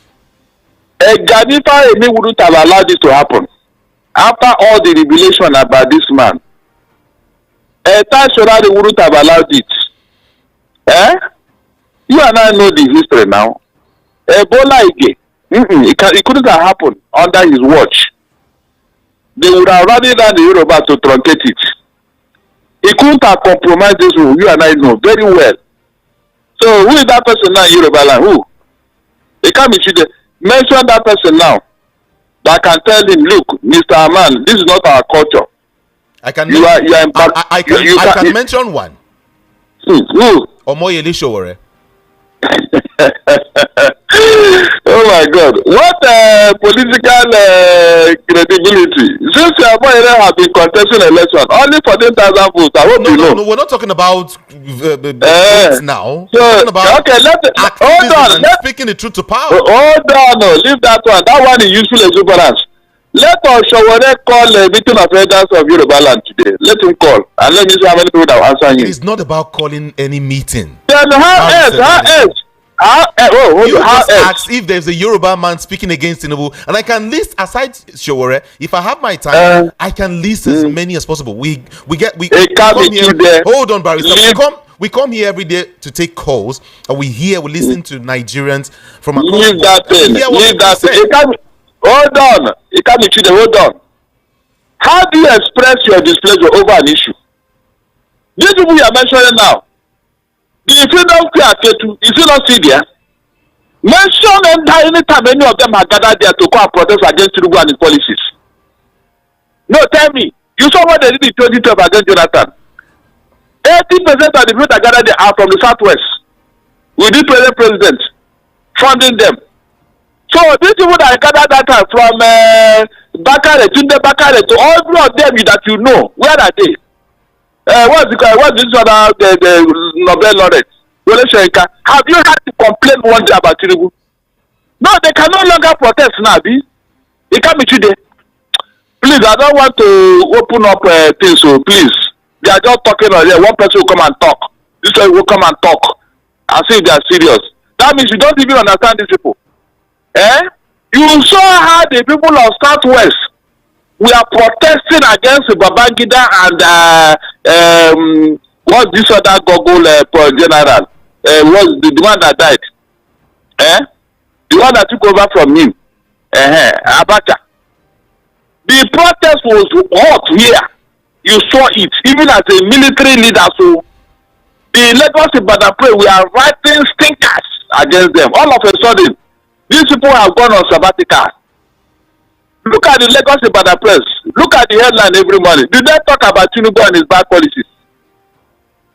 [SPEAKER 3] Ganifa Emi wouldn't have allowed this to happen. After all the revelation about this man, Tashorari wouldn't have allowed it. You and I know the history now. Ebola again. It couldn't have happened under his watch. They would have rather than the Yoruba to truncate it. He couldn't have compromised this rule. You and I know very well. So who is that person now in Yoruba land? Who? They can't be treated. Mention that person now. That can tell him, look, Mr. Aman, this is not our culture.
[SPEAKER 1] I can mention one.
[SPEAKER 3] Who?
[SPEAKER 1] Omoyele Sowore.
[SPEAKER 3] Oh my God! What political credibility? Since Omoyele has been contesting election, only 14,000 votes. I hope you know.
[SPEAKER 1] No, we're not talking about votes now.
[SPEAKER 3] So,
[SPEAKER 1] we're talking about
[SPEAKER 3] hold on.
[SPEAKER 1] Speaking the truth to power.
[SPEAKER 3] Hold on, no, leave that one. That one is useful exuberance. Let us Sowore call a meeting of elders of Yoruba land today. Let him call and let me see how many people that will answer him.
[SPEAKER 1] It's not about calling any meeting.
[SPEAKER 3] Then how else?
[SPEAKER 1] You just asked if there's a Yoruba man speaking against Tinubu, and I can list aside Sowore. If I have my time, I can list as many as possible. We come here. Hold on, Barry. We come here every day to take calls, and we listen to Nigerians from across.
[SPEAKER 3] Leave that thing. Hold on. It can't be treated. Hold on. How do you express your displeasure over an issue? These people you are mentioning now, the freedom Ketu, is it not see there? Mention them anytime any of them are gathered there to go and protest against Tinubu and his policies. No, tell me. You saw what they did in 2012 against Jonathan. 80% of the people that gathered there are from the southwest. With the present president funding them. So these people that gathered that time from Bakare, Tunde Bakare to all of them that you know, where are they? What's this other the Nobel laureate? Have you had to complain one day about Tinubu? No, they can no longer protest now, it can't be today. Please, I don't want to open up things, so please. They are just talking on there. One person will come and talk. This one will come and talk. And see if they are serious. That means you don't even understand these people. You saw how the people of Southwest were protesting against Babangida and what's this other Gogol general? Was the one that died? The one that took over from him? Abacha. The protest was hot here. You saw it, even as a military leader. So the Lagos Ibadan we are writing stinkers against them. All of a sudden, these people have gone on sabbatical. Look at the Lagos Ibadan press. Look at the headline every morning. Did they talk about Tinubu and his bad policies?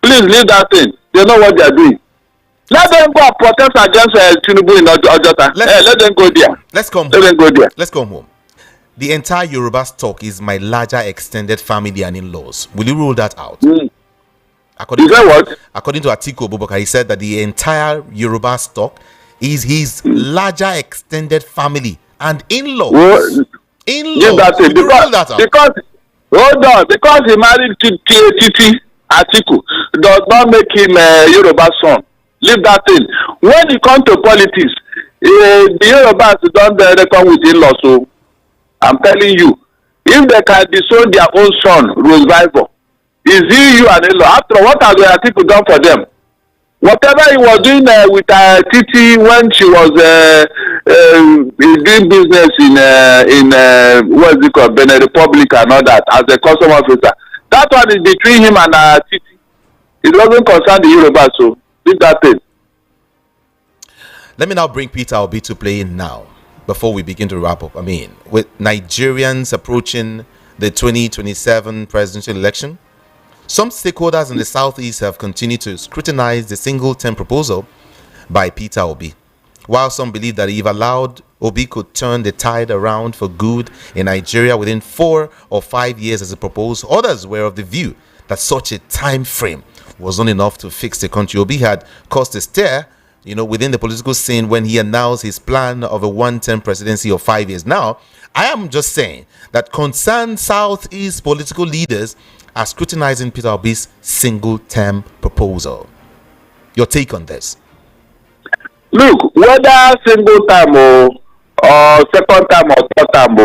[SPEAKER 3] Please leave that thing. They know what they are doing. Let them go and protest against Tinubu in Ojota. Let them go there.
[SPEAKER 1] Let's come
[SPEAKER 3] Let them go there.
[SPEAKER 1] Let's come home. The entire Yoruba stock is my larger extended family and in-laws. Will you rule that out? According to Atiku Abubakar, he said that the entire Yoruba stock is his larger extended family and in-laws. In-laws. Will you rule that out?
[SPEAKER 3] Because he married Titi Atiku does not make him a Yoruba son. Leave that thing. When it comes to politics, the Yorubas don't reckon with in-laws. So I'm telling you, if they can disown their own son, Rose Bible, is he you and in-law? After what has Atiku done for them? Whatever he was doing with Titi when she was doing business in what's it called, Benin Republic and all that, as a custom officer, that one is between him and Titi. It doesn't concern the Yoruba, so leave that thing.
[SPEAKER 1] Let me now bring Peter Obi to play in now, before we begin to wrap up. I mean, with Nigerians approaching the 2027 presidential election, some stakeholders in the Southeast have continued to scrutinize the single-term proposal by Peter Obi. While some believe that if allowed, Obi could turn the tide around for good in Nigeria within 4 or 5 years as he proposed, others were of the view that such a time frame was not enough to fix the country. Obi had caused a stir, within the political scene when he announced his plan of a one-term presidency of 5 years. Now, I am just saying that concerned Southeast political leaders are scrutinizing Peter Obi's single-term proposal. Your take on this?
[SPEAKER 3] Look, whether single term or second term or third term,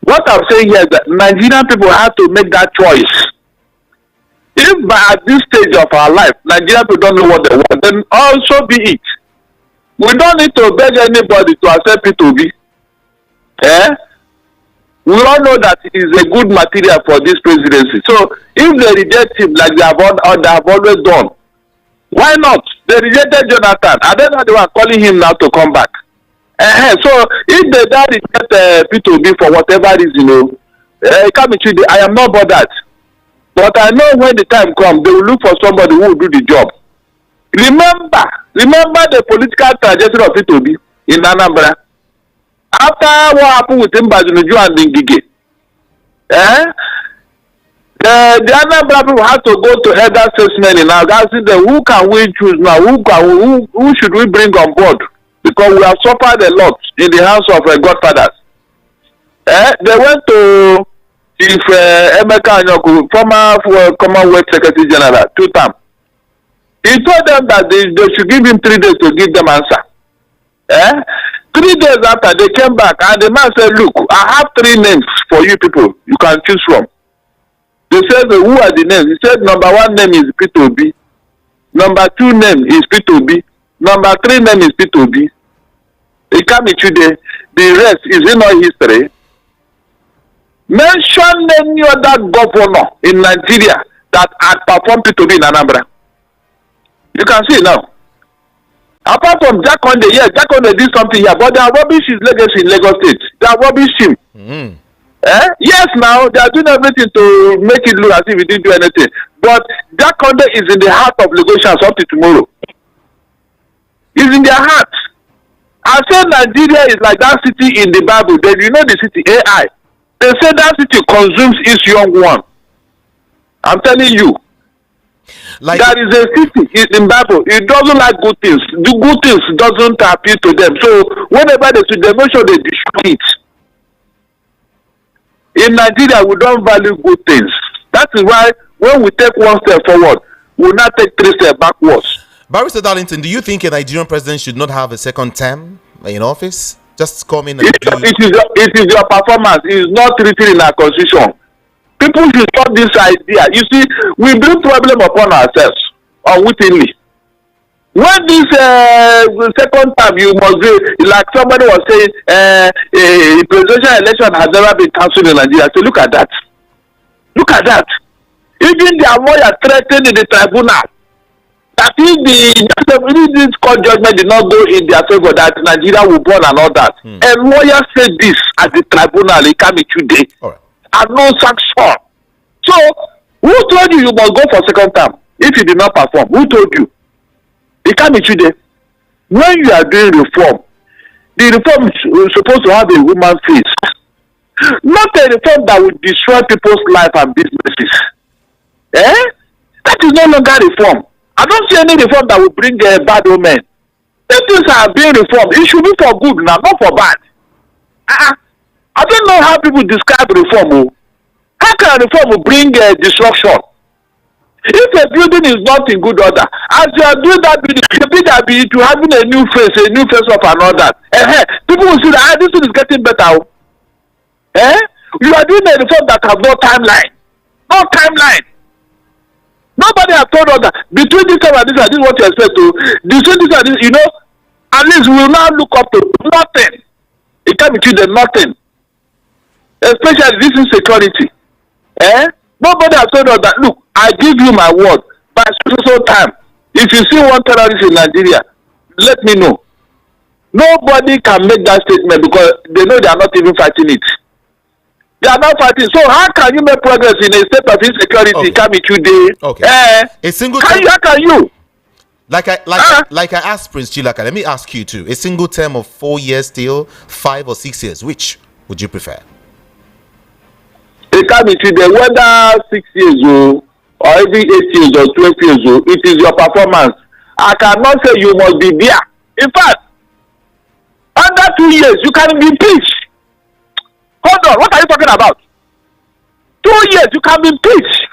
[SPEAKER 3] what I'm saying here is that Nigerian people have to make that choice. If at this stage of our life, Nigerian people don't know what they want, then also be it. We don't need to beg anybody to accept P2B. We all know that it is a good material for this presidency. So if they reject him like they have always done, why not? They rejected Jonathan. I don't know they were calling him now to come back. So if they don't reject P2B for whatever reason, I am not bothered. But I know when the time comes, they will look for somebody who will do the job. Remember the political trajectory of P2B in Anambra. After what happened with Mbazunuju and Ngige, the Anambra people have to go to elder statesmen now. Asking them, who can we choose now? Who should we bring on board? Because we have suffered a lot in the hands of godfathers. They went to Emeka Anyoku, former Commonwealth Secretary General, 2 terms. He told them that they should give him 3 days to give them answer. 3 days after they came back and the man said, look, I have 3 names for you people you can choose from. They said, who are the names? He said, number 1 name is P2B. Number 2 name is P2B. Number 3 name is P2B. He came today. The rest is in our history. Mention any other governor in Nigeria that had performed P2B in Anambra. You can see now. Apart from Jack Conde, yes, Jack Conde did something here, but they are rubbish his legacy in Lagos State. They are rubbish him. Yes, now they are doing everything to make it look as if he didn't do anything. But Jack Conde is in the heart of Lagosians up to tomorrow. He's in their heart. I say Nigeria is like that city in the Bible. Then you know the city AI. They say that city consumes its young one. I'm telling you. Like, there is a city in Bible. It doesn't like good things. The good things doesn't appeal to them. So whenever they see them, make sure they destroy it. In Nigeria, we don't value good things. That is why when we take 1 step forward, we will not take 3 steps backwards.
[SPEAKER 1] Barrister Darlington, do you think a Nigerian president should not have a second term in office? Just come in and
[SPEAKER 3] it is your performance. It is not written in our constitution. People should stop this idea. You see, we bring problem upon ourselves unwittingly. When this second time you must be, like somebody was saying, a presidential election has never been cancelled in Nigeria. So look at that. Look at that. Even the lawyer threatened in the tribunal that if this court judgment did not go in their favor, that Nigeria will burn and all that. A lawyer said this at the tribunal in Kanu today. All right. And no sanction. So, who told you must go for second term if you did not perform? Who told you? It can't be today. When you are doing reform, the reform is supposed to have a human face. Not a reform that will destroy people's life and businesses. That is no longer reform. I don't see any reform that will bring a bad omen. If things are being reformed, it should be for good now, not for bad. I don't know how people describe reform. How can reform bring destruction? If a building is not in good order, as you are doing that building, it will having a new face of another. People will see that this thing is getting better. You are doing a reform that has no timeline. No timeline. Nobody has told us that between this time and this is what you expect to. Between this and this, at least we will now look up to nothing. It can't be treated nothing. Especially this insecurity. Nobody has told us that, look, I give you my word, by so time, if you see one terrorist in Nigeria, let me know. Nobody can make that statement because they know they are not even fighting it. They are not fighting. So how can you make progress in a state of insecurity? Can be today.
[SPEAKER 1] Okay. A single
[SPEAKER 3] how can you?
[SPEAKER 1] Like I asked Prince Chilaka, let me ask you too. A single term of 4 years still, 5 or 6 years, which would you prefer?
[SPEAKER 3] It can be today, whether 6 years old or every 8 years or 12 years old, it is your performance. I cannot say you must be there. In fact, under 2 years, you can be impeached. Hold on, what are you talking about? 2 2 years, you can be impeached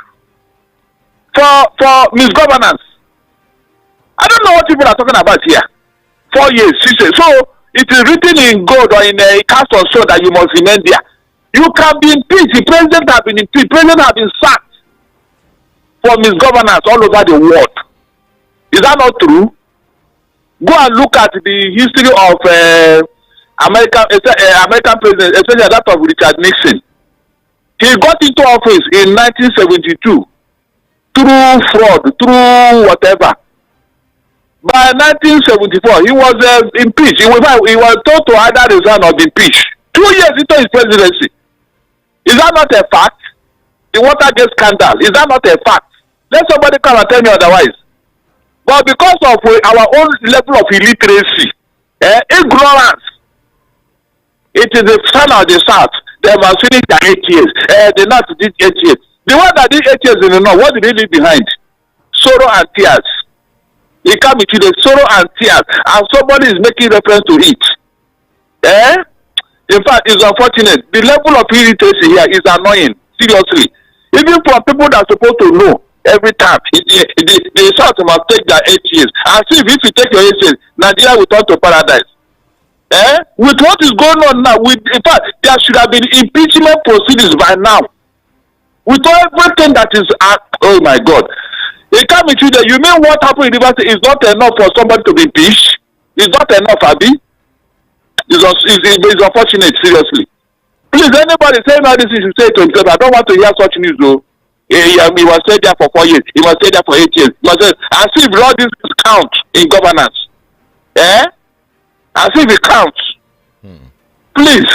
[SPEAKER 3] for misgovernance. I don't know what people are talking about here. 4 years, 6 years. So it is written in gold or in a cast of stone that you must remain there. You can be impeached. The president have been impeached. President have been sacked for misgovernance all over the world. Is that not true? Go and look at the history of American president, especially that of Richard Nixon. He got into office in 1972 through fraud, through whatever. By 1974, he was impeached. He was told to either resign or be impeached. 2 years into his presidency. Is that not a fact? The Watergate scandal, is that not a fact? Let somebody come and tell me otherwise. But because of our own level of illiteracy, ignorance, it is the son of the south. They must finish their 8 years. The north did 8 years. The one that did 8 years in the north, what did they leave behind? Sorrow and tears. It can be to the sorrow and tears, and somebody is making reference to it. In fact, it's unfortunate. The level of illiteracy here is annoying. Seriously, even for people that are supposed to know every time, the south must take their 8 years. And see, if you take your 8 years, Nigeria will turn to paradise. With what is going on now, in fact, there should have been impeachment proceedings by now. With everything that is, oh my God. It can't be true that you mean what happened in university is not enough for somebody to be impeached? It's not enough, Abi. It's unfortunate, seriously. Please, anybody saying all this, you should say to himself, I don't want to hear such news, though. He must stay there for 4 years. He must stay there for 8 years. He must say, as if all this count in governance. As if it counts. Please.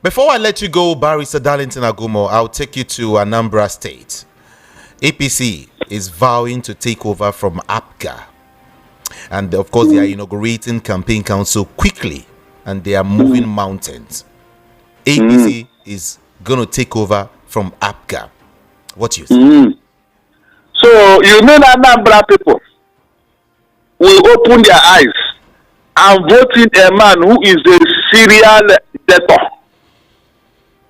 [SPEAKER 1] Before I let you go, Barrister Darlington Agumo, I'll take you to Anambra State. APC is vowing to take over from APGA. And of course, they are inaugurating campaign council quickly. And they are moving mountains. APC is going to take over from APGA. What do you think?
[SPEAKER 3] So, you mean Anambra people will open their eyes and vote in a man who is a serial debtor,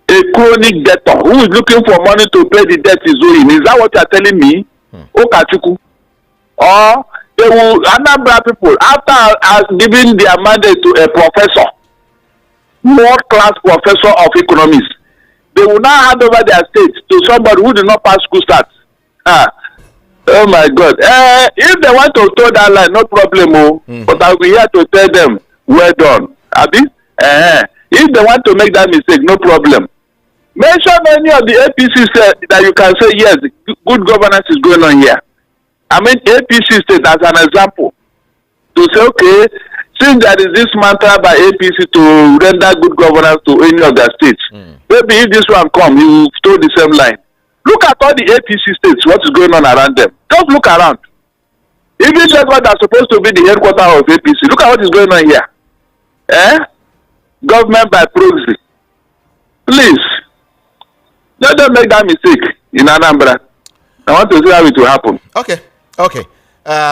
[SPEAKER 3] a chronic debtor, who is looking for money to pay the debt he's owing. Is that what you are telling me? Okachuku. Or they will, Anambra people, after giving their mandate to a professor, world-class professor of economics, they will now hand over their state to somebody who did not pass school start. Oh my God. If they want to throw that line, no problem. But I'll be here to tell them, well done. Abi? If they want to make that mistake, no problem. Mention any of the APC states that you can say, yes, good governance is going on here. I mean, APC state as an example. To say, okay, since there is this mantra by APC to render good governance to any of their states, maybe if this one come, you will throw the same line. Look at all the APC states, what is going on around them. Just look around. Even Lagos that's supposed to be the headquarters of APC, look at what is going on here. Government by proxy. Please, let them make that mistake in Anambra. I want to see how it will happen.
[SPEAKER 1] Okay.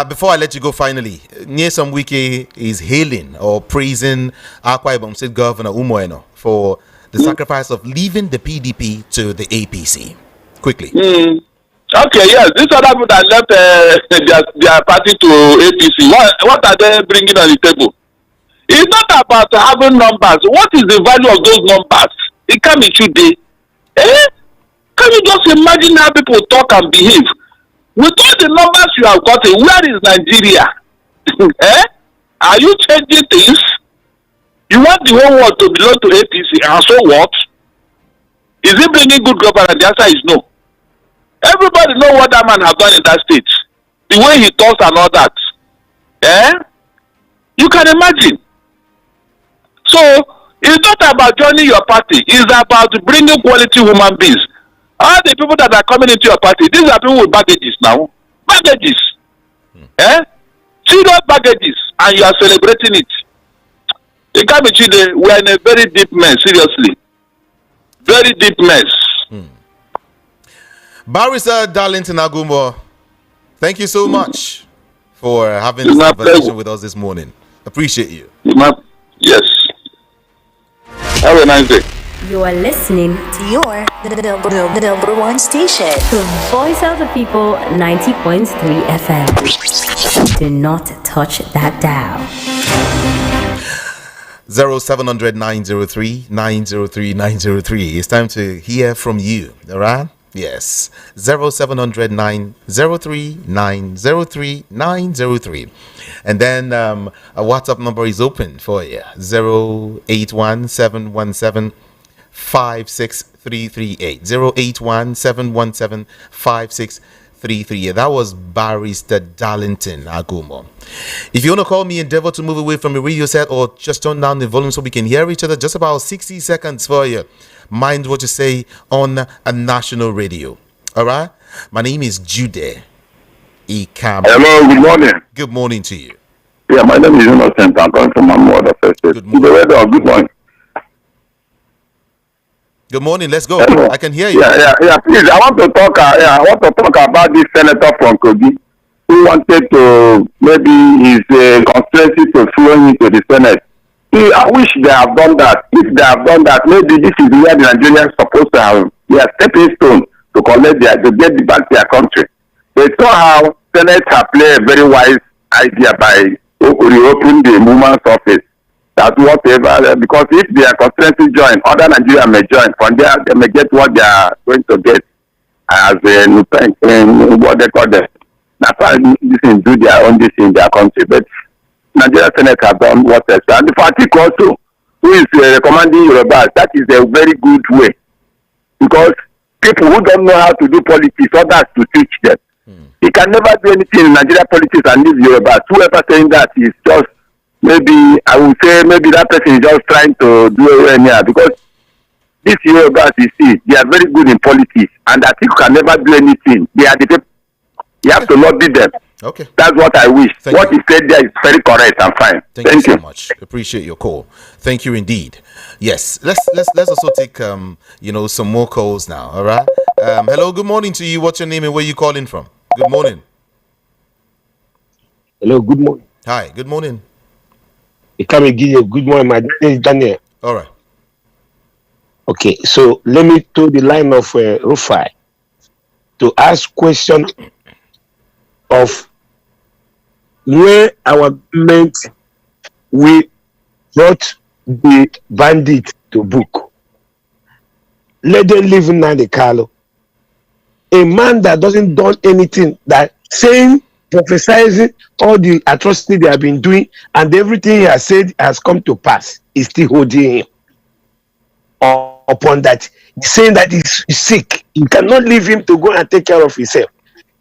[SPEAKER 1] Before I let you go, finally, Nyesom Wike is hailing or praising Akwa Ibom State Governor Umoeno for the sacrifice of leaving the PDP to the APC. Quickly.
[SPEAKER 3] Okay, yes. These other people that left their party to APC, what are they bringing on the table? It's not about having numbers. What is the value of those numbers? It can't be today. Can you just imagine how people talk and behave? With all the numbers you have gotten, where is Nigeria? Are you changing things? You want the whole world to belong to APC, and so what? Is it bringing good governance? The answer is no. Everybody know what that man has done in that state. The way he talks and all that. You can imagine. So, it's not about joining your party. It's about bringing quality human beings. All the people that are coming into your party, these are people with baggages now. Baggages. Serious baggages. And you are celebrating it. It can't be today. We are in a very deep mess, seriously. Very deep mess.
[SPEAKER 1] Barrister Darlington Agumo, thank you so much for having this conversation with us this morning. Appreciate you.
[SPEAKER 3] Yes. Have a nice day.
[SPEAKER 4] You are listening
[SPEAKER 5] to your number one station.
[SPEAKER 4] to Voice of the People 90.3 FM. Do not touch that dial.
[SPEAKER 1] 0700 903 903 903. It's time to hear from you, all right? Yes, 0700 903 903 903. And then a WhatsApp number is open for you, 081 717 56338. 081 717 56338. That was Barrister Darlington Agumo. If you want to call me, endeavor to move away from your radio set or just turn down the volume so we can hear each other. Just about 60 seconds for you. Mind what you say on a national radio. All right? My name is Jude Ikam.
[SPEAKER 3] Hello, good morning.
[SPEAKER 1] Good morning to you.
[SPEAKER 3] Yeah, my name is Innocent. I'm calling from my mother first.
[SPEAKER 1] Good morning.
[SPEAKER 3] Good morning.
[SPEAKER 1] Good morning. Let's go.
[SPEAKER 3] Hello.
[SPEAKER 1] I can hear you.
[SPEAKER 3] Yeah. Please, I want to talk. I want to talk about this senator from Kogi who wanted to maybe his constituency to flow into the Senate. I wish they have done that. If they have done that, maybe this is where the Nigerians supposed to have their stepping stone to collect to get back their country. They saw how Senate have played a very wise idea by reopening the women's office. That whatever, because if their constituency join, other Nigeria may join. From there, they may get what they are going to get as what they call them. That's why this is do their own this in their country. But Nigeria Senate have done what else. And the party also, who is recommending Yoruba, that is a very good way. Because people who don't know how to do politics, others to teach them. He can never do anything in Nigeria politics and leave Yoruba. Whoever saying that is just, maybe, I would say, maybe that person is just trying to do it anyhow. Because these Yorubas, you see, they are very good in politics. And I think can never do anything. They are the people. You have to lobby them.
[SPEAKER 1] Okay.
[SPEAKER 3] That's what I wish. What you said there is very correct and fine.
[SPEAKER 1] Thank you so much. Appreciate your call. Thank you indeed. Yes. Let's also take some more calls now. All right. Hello. Good morning to you. What's your name and where you calling from? Good morning.
[SPEAKER 2] Hello, good morning.
[SPEAKER 1] Hi. Good morning.
[SPEAKER 2] Come and give you good morning. My name is Daniel.
[SPEAKER 1] All right.
[SPEAKER 2] Okay, so let me to the line of Rufai to ask question of where our government we brought the bandit to book. Let them live in Nnamdi Kanu. A man that doesn't do anything, that saying, prophesizing all the atrocity they have been doing, and everything he has said has come to pass, is still holding him upon that, saying that he's sick. You cannot leave him to go and take care of himself.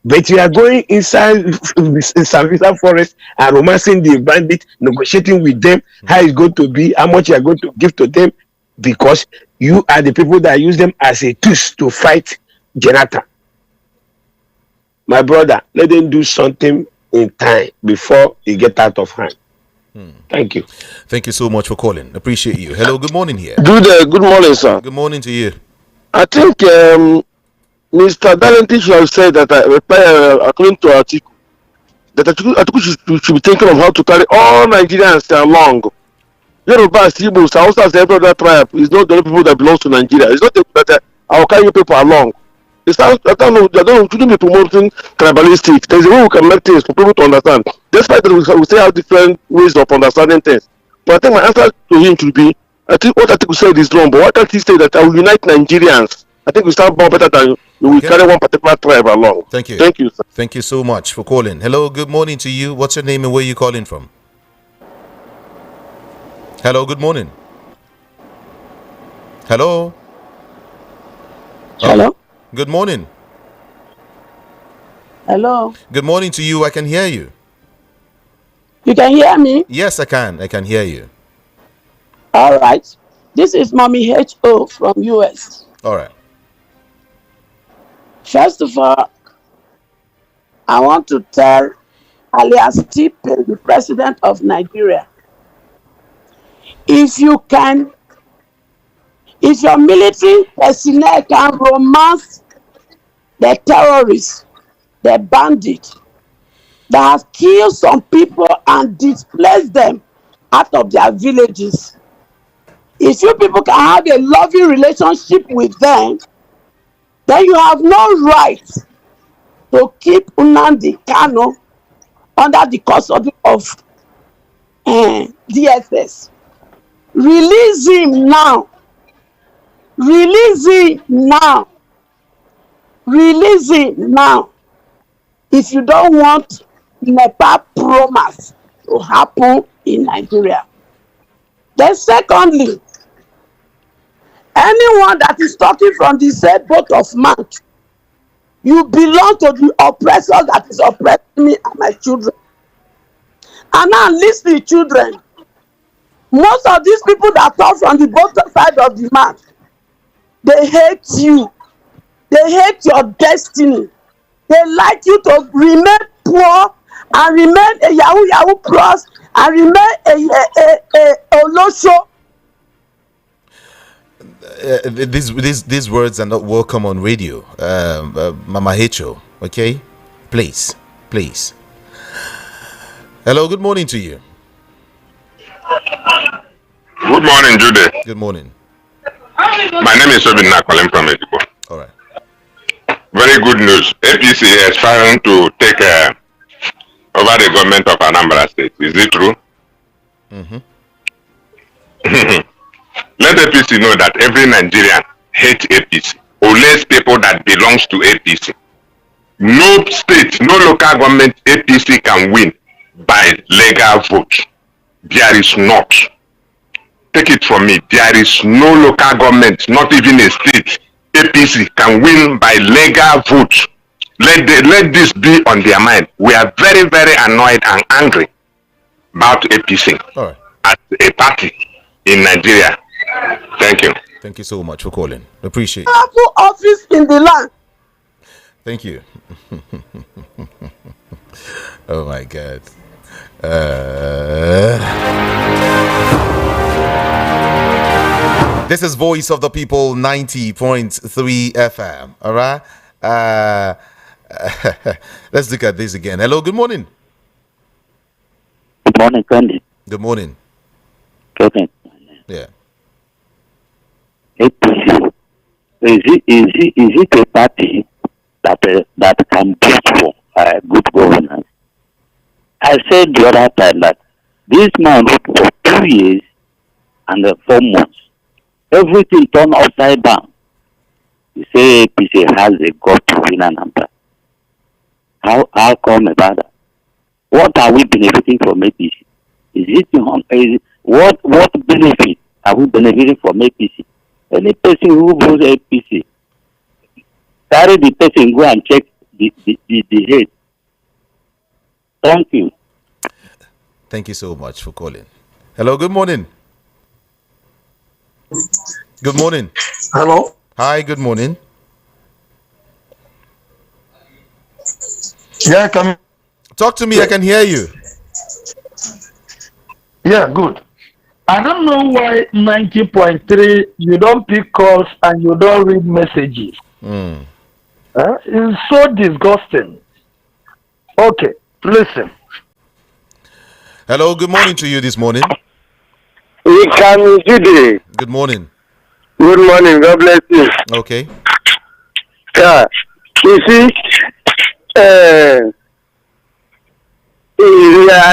[SPEAKER 2] But you are going inside Savisa forest and romancing the bandit, negotiating with them how it's going to be, how much you are going to give to them, because you are the people that use them as a tool to fight Jonathan. My brother, let them do something in time before it get out of hand. Thank you.
[SPEAKER 1] Thank you so much for calling. Appreciate you. Hello. Good morning here.
[SPEAKER 6] Good morning, sir.
[SPEAKER 1] Good morning to you.
[SPEAKER 6] I think Mr. Darlington should have said that according to Atiku, that Atiku should be thinking of how to carry all Nigerians along. Yorubas, Igbos, Hausas, every other tribe is not the only people that belongs to Nigeria. It's not that I will carry people along. It's not, I don't know, shouldn't be promoting tribalistic. There's a way we can make things for people to understand. Despite that, we still have different ways of understanding things. But I think my answer to him should be, I think what Atiku said is wrong, but why can't he say that I will unite Nigerians? I think we sound more better than we will carry one particular tribe along.
[SPEAKER 1] Thank you.
[SPEAKER 6] Thank you, sir.
[SPEAKER 1] Thank you so much for calling. Hello, good morning to you. What's your name and where are you calling from? Hello, good morning. Hello.
[SPEAKER 7] Hello.
[SPEAKER 1] Good morning.
[SPEAKER 7] Hello.
[SPEAKER 1] Good morning to you. I can hear you.
[SPEAKER 7] You can hear me?
[SPEAKER 1] Yes, I can. I can hear you.
[SPEAKER 7] All right. This is Mommy H.O. from US.
[SPEAKER 1] All right.
[SPEAKER 7] First of all, I want to tell alias Tipe, the president of Nigeria, if your military personnel can romance the terrorists, the bandits that have killed some people and displaced them out of their villages, If you people can have a loving relationship with them, then you have no right to keep Nnamdi Kanu under the custody of DSS. Release him now. Release him now. Release him now. If you don't want NEPA promise to happen in Nigeria. Then secondly, anyone that is talking from the said boat of mouth, you belong to the oppressor that is oppressing me and my children. And now listen, children. Most of these people that talk from the bottom side of the mouth, they hate you. They hate your destiny. They like you to remain poor and remain a Yahoo plus and remain a Olosho.
[SPEAKER 1] These words are not welcome on radio, Mama Hecho. Okay, please. Hello, good morning to you.
[SPEAKER 8] Good morning, Jude.
[SPEAKER 1] Good morning.
[SPEAKER 8] My name is Obin calling from Mexico.
[SPEAKER 1] All right.
[SPEAKER 8] Very good news. APC is aspiring to take over the government of Anambra State. Is it true?
[SPEAKER 1] Mm-hmm.
[SPEAKER 8] Let APC know that every Nigerian hates APC, unless people that belongs to APC. No state, no local government APC can win by legal vote. There is not. Take it from me. There is no local government, not even a state, APC can win by legal vote. Let this be on their mind. We are very, very annoyed and angry about APC as a party in Nigeria. Thank you.
[SPEAKER 1] Thank you so much for calling. Appreciate it.
[SPEAKER 7] Powerful office in the land.
[SPEAKER 1] Thank you. Oh my God. This is Voice of the People 90.3 FM. All right. Let's look at this again. Hello, good morning.
[SPEAKER 9] Good morning, Candy.
[SPEAKER 1] Good morning.
[SPEAKER 9] Good.
[SPEAKER 1] Yeah.
[SPEAKER 9] APC. Is it a party that can push for good governance? I said the other time that this man worked for 2 years and 4 months. Everything turned upside down. You say APC has a got to win an number. How come about that? What are we benefiting from APC? What benefit are we benefiting from APC? Any person who votes APC, carry the person, go and check the head. Thank you.
[SPEAKER 1] Thank you so much for calling. Hello, good morning. Good morning.
[SPEAKER 10] Hello.
[SPEAKER 1] Hi, good morning.
[SPEAKER 10] Yeah, come.
[SPEAKER 1] Talk to me, yeah. I can hear you.
[SPEAKER 10] Yeah, good. I don't know why 90.3 you don't pick calls and you don't read messages. It's so disgusting. Okay, listen.
[SPEAKER 1] Hello, good morning to you this morning.
[SPEAKER 6] Good
[SPEAKER 1] morning.
[SPEAKER 6] Good morning. God bless you.
[SPEAKER 1] Okay.
[SPEAKER 6] Yeah. You see, I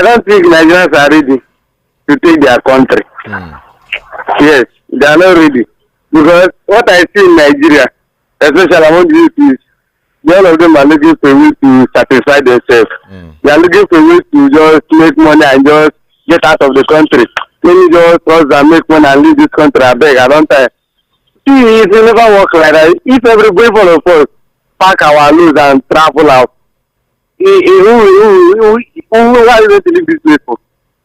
[SPEAKER 6] don't think Nigerians are ready to take their country. Yes, they are not ready. Because what I see in Nigeria, especially among youth, is all of them are looking for ways to satisfy themselves. They are looking for ways to just make money and just get out of the country. Let me just us and make money and leave this country. I beg, I don't see, it will never work like that. If everybody one of us pack our loads and travel out, who are you going to leave this place for?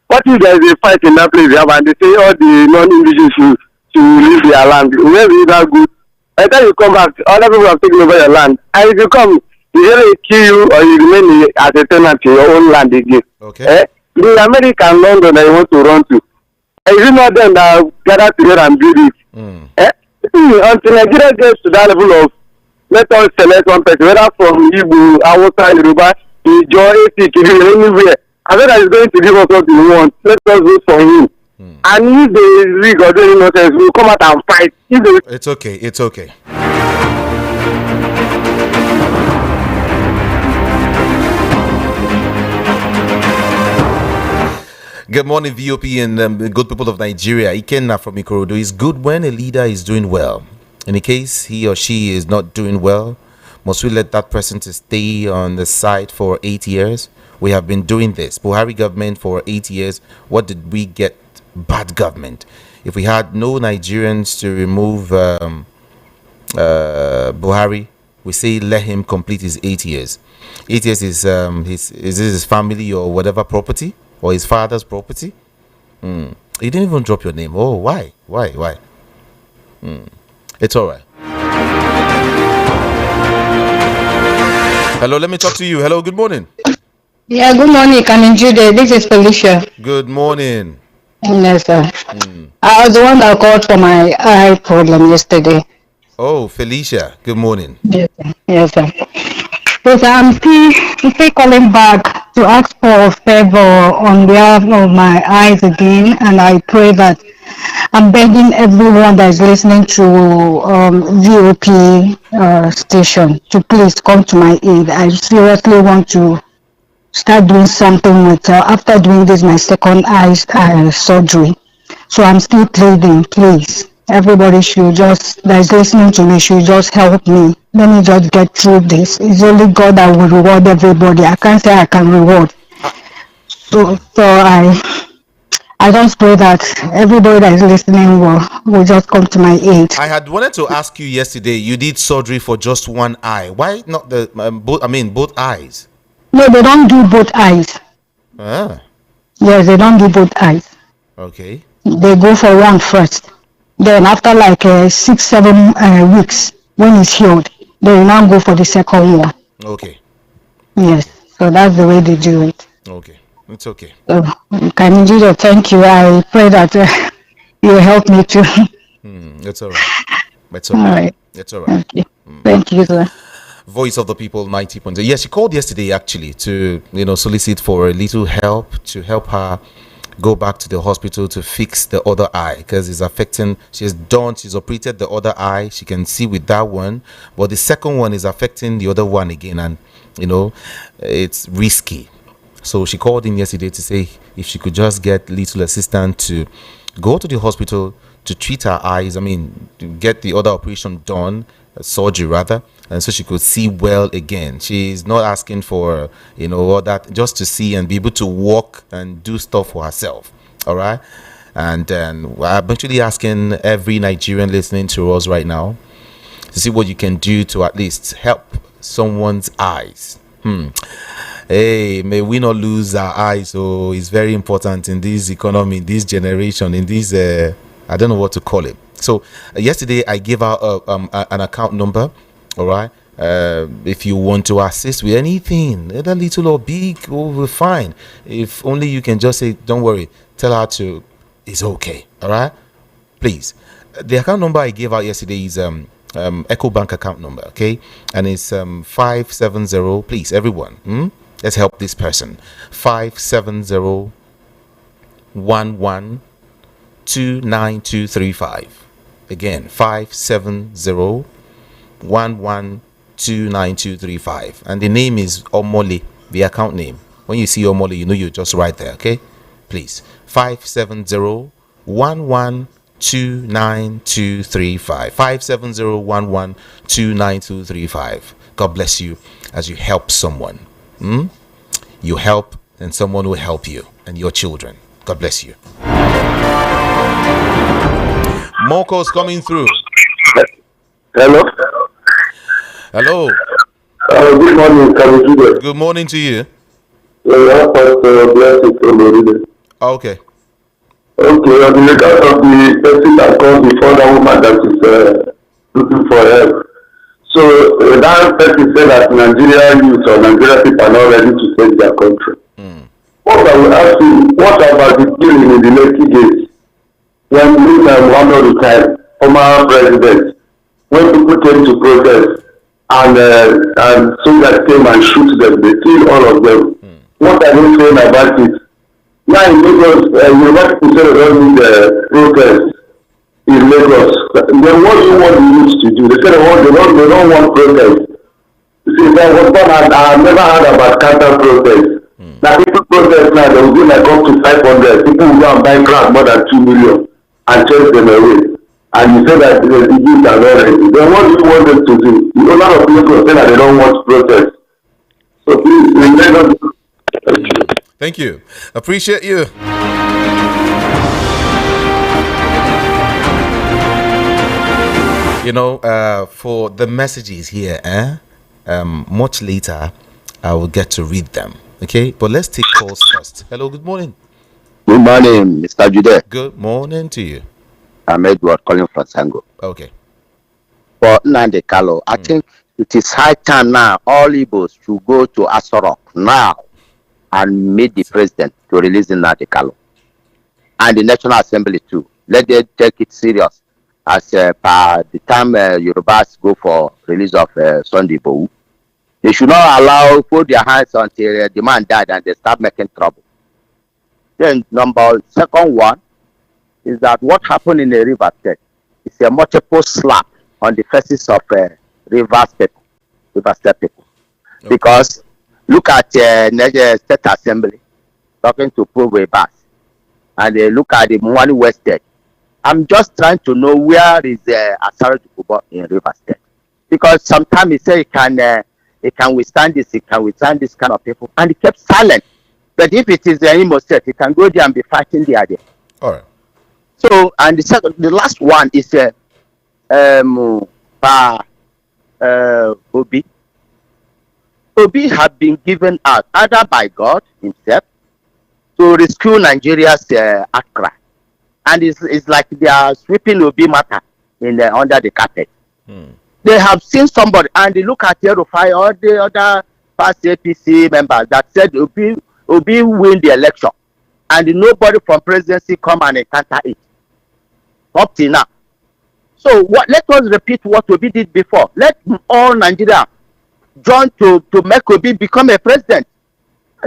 [SPEAKER 6] What if there is a fight in that place and they say all the non-indigenous should leave their land? Where is that good? By the time you come back, other people have taken over your land. And if you come, they either kill you or you remain as a tenant in your own land again.
[SPEAKER 1] Okay.
[SPEAKER 6] The American London that you want to run to, is it not them that gather together and build it? Until Nigeria gets to that level of, let us select one person, whether from Igbo, Hausa, Yoruba, Ijo, Eti, anywhere. I think that is going to give us what we want. Let us vote for him. And if they rig or do nonsense, we'll come out and fight. If they...
[SPEAKER 1] It's okay. It's okay. Good morning, VOP and good people of Nigeria. Ikenna from Ikorodu. It's good when a leader is doing well. In the case he or she is not doing well, must we let that person to stay on the side for 8 years? We have been doing this. Buhari government for 8 years. What did we get? Bad government. If we had no Nigerians to remove Buhari, we say let him complete his 8 years. 8 years is his family or whatever property, or his father's property. He didn't even drop your name. Oh, why? It's all right. Hello, let me talk to you. Hello, good morning.
[SPEAKER 11] Yeah, good morning, Kanu. This is Felicia.
[SPEAKER 1] Good morning.
[SPEAKER 11] Yes, sir. I was the one that called for my eye problem yesterday.
[SPEAKER 1] Oh, Felicia, good morning.
[SPEAKER 11] Yes, sir. Yes, sir. So I'm still calling back to ask for a favor on behalf of my eyes again, and I pray that I'm begging everyone that is listening to VOP station to please come to my aid. I seriously want to start doing something with after doing this my second eye surgery. So I'm still pleading, please. Everybody should that is listening to me should just help me. Let me just get through this. It's only God that will reward everybody. I can't say I can reward. So I just pray that everybody that is listening will just come to my aid.
[SPEAKER 1] I had wanted to ask you yesterday. You did surgery for just one eye. Why not the both? I mean, both eyes.
[SPEAKER 11] No, they don't do both eyes. Yes, they don't do both eyes.
[SPEAKER 1] Okay.
[SPEAKER 11] They go for one first. Then after like 6-7 weeks, when it's healed, they will now go for the second one.
[SPEAKER 1] Okay.
[SPEAKER 11] Yes, so that's the way they do it.
[SPEAKER 1] Okay, it's okay.
[SPEAKER 11] So, can you thank you? I pray that you help me too.
[SPEAKER 1] It's all right. It's all right. It's all right.
[SPEAKER 11] Thank you. Thank you, sir.
[SPEAKER 1] Voice of the People 90.0. Yes, she called yesterday actually to solicit for a little help to help her go back to the hospital to fix the other eye because it's affecting. She's operated the other eye. She can see with that one, but the second one is affecting the other one again, and it's risky. So she called in yesterday to say if she could just get little assistance to go to the hospital to treat her eyes. I mean, to get the other operation done, surgery rather, and so she could see well again. She's not asking for all that, just to see and be able to walk and do stuff for herself. All right. And I'm actually asking every Nigerian listening to us right now to see what you can do to at least help someone's eyes. Hey, may we not lose our eyes. So it's very important in this economy, in this generation, in this I don't know what to call it. So yesterday I gave out an account number. All right. If you want to assist with anything, whether little or big, we're fine. If only you can just say, don't worry, tell her to, it's okay. All right. Please. The account number I gave out yesterday is Echo Bank account number. Okay. And it's 570. Please, everyone. Let's help this person. 570-11-29235. Again, 570-11-29235. And the name is Omole, the account name. When you see Omole, you know you're just right there. Okay, please. 570-11-29235. 570-11-29235. God bless you as you help someone. You help, and someone will help you and your children. God bless you. More calls coming through.
[SPEAKER 6] Hello.
[SPEAKER 1] Hello.
[SPEAKER 6] Good morning, Kanu.
[SPEAKER 1] Good morning to you. Okay.
[SPEAKER 6] Okay, on the regard of the person that called before that woman that is looking for help. So that person said that Nigeria youth or Nigeria people are not ready to save their country. What I will ask you, what about the killing in the Lekki Gate? When Muhammad retired, former president, when people came to protest and soldiers came and shoot them, they killed all of them. What are they saying about it?
[SPEAKER 12] Now in Lagos, Yoruba people say they don't need protest in Lagos. Then what do you want the youth to do? They say they don't want protest. See, there was one I never heard about counter protest. Now people protest now, they will go like up to 500. People will go and buy crowd more than 2 million and chase them away. And you say that the youth are not ready. Then what do you want them to do? A lot of people say that they don't want protest. So please,
[SPEAKER 1] Thank you. Appreciate you. You know, for the messages here, much later, I will get to read them. Okay, but let's take calls first. Hello, good morning.
[SPEAKER 13] Good morning, Mr. Jude.
[SPEAKER 1] Good morning to you.
[SPEAKER 13] I'm Edward calling from Sango.
[SPEAKER 1] Okay.
[SPEAKER 13] For Nnamdi Kanu, I think it is high time now all Igbos should go to Asorok now and meet the president to release Nnamdi Kanu. And the National Assembly too. Let them take it serious. As by the time Yorubas go for release of Sunday Igboho, they should not allow put their hands until the man died and they start making trouble. Then second one is that what happened in the River State is a multiple slap on the faces of River State people. Okay. Because look at the State Assembly talking to Prove Bass, and they look at the money wasted. I'm just trying to know where is Asaro Kubo in River State, because sometimes he say it can withstand this, it can withstand this kind of people, and he kept silent. But if it is Imo State, he can go there and be fighting the idea.
[SPEAKER 1] All right.
[SPEAKER 13] So, and the last one is Obi. Obi have been given out either by God himself to rescue Nigeria's outcry. And it's like they are sweeping Obi matter under the carpet. They have seen somebody, and they look at Rufai or the other past APC members that said Obi win the election, and nobody from presidency come and counter it up till now. So let us repeat what Obi did before. Let all Nigeria join to make Obi become a president,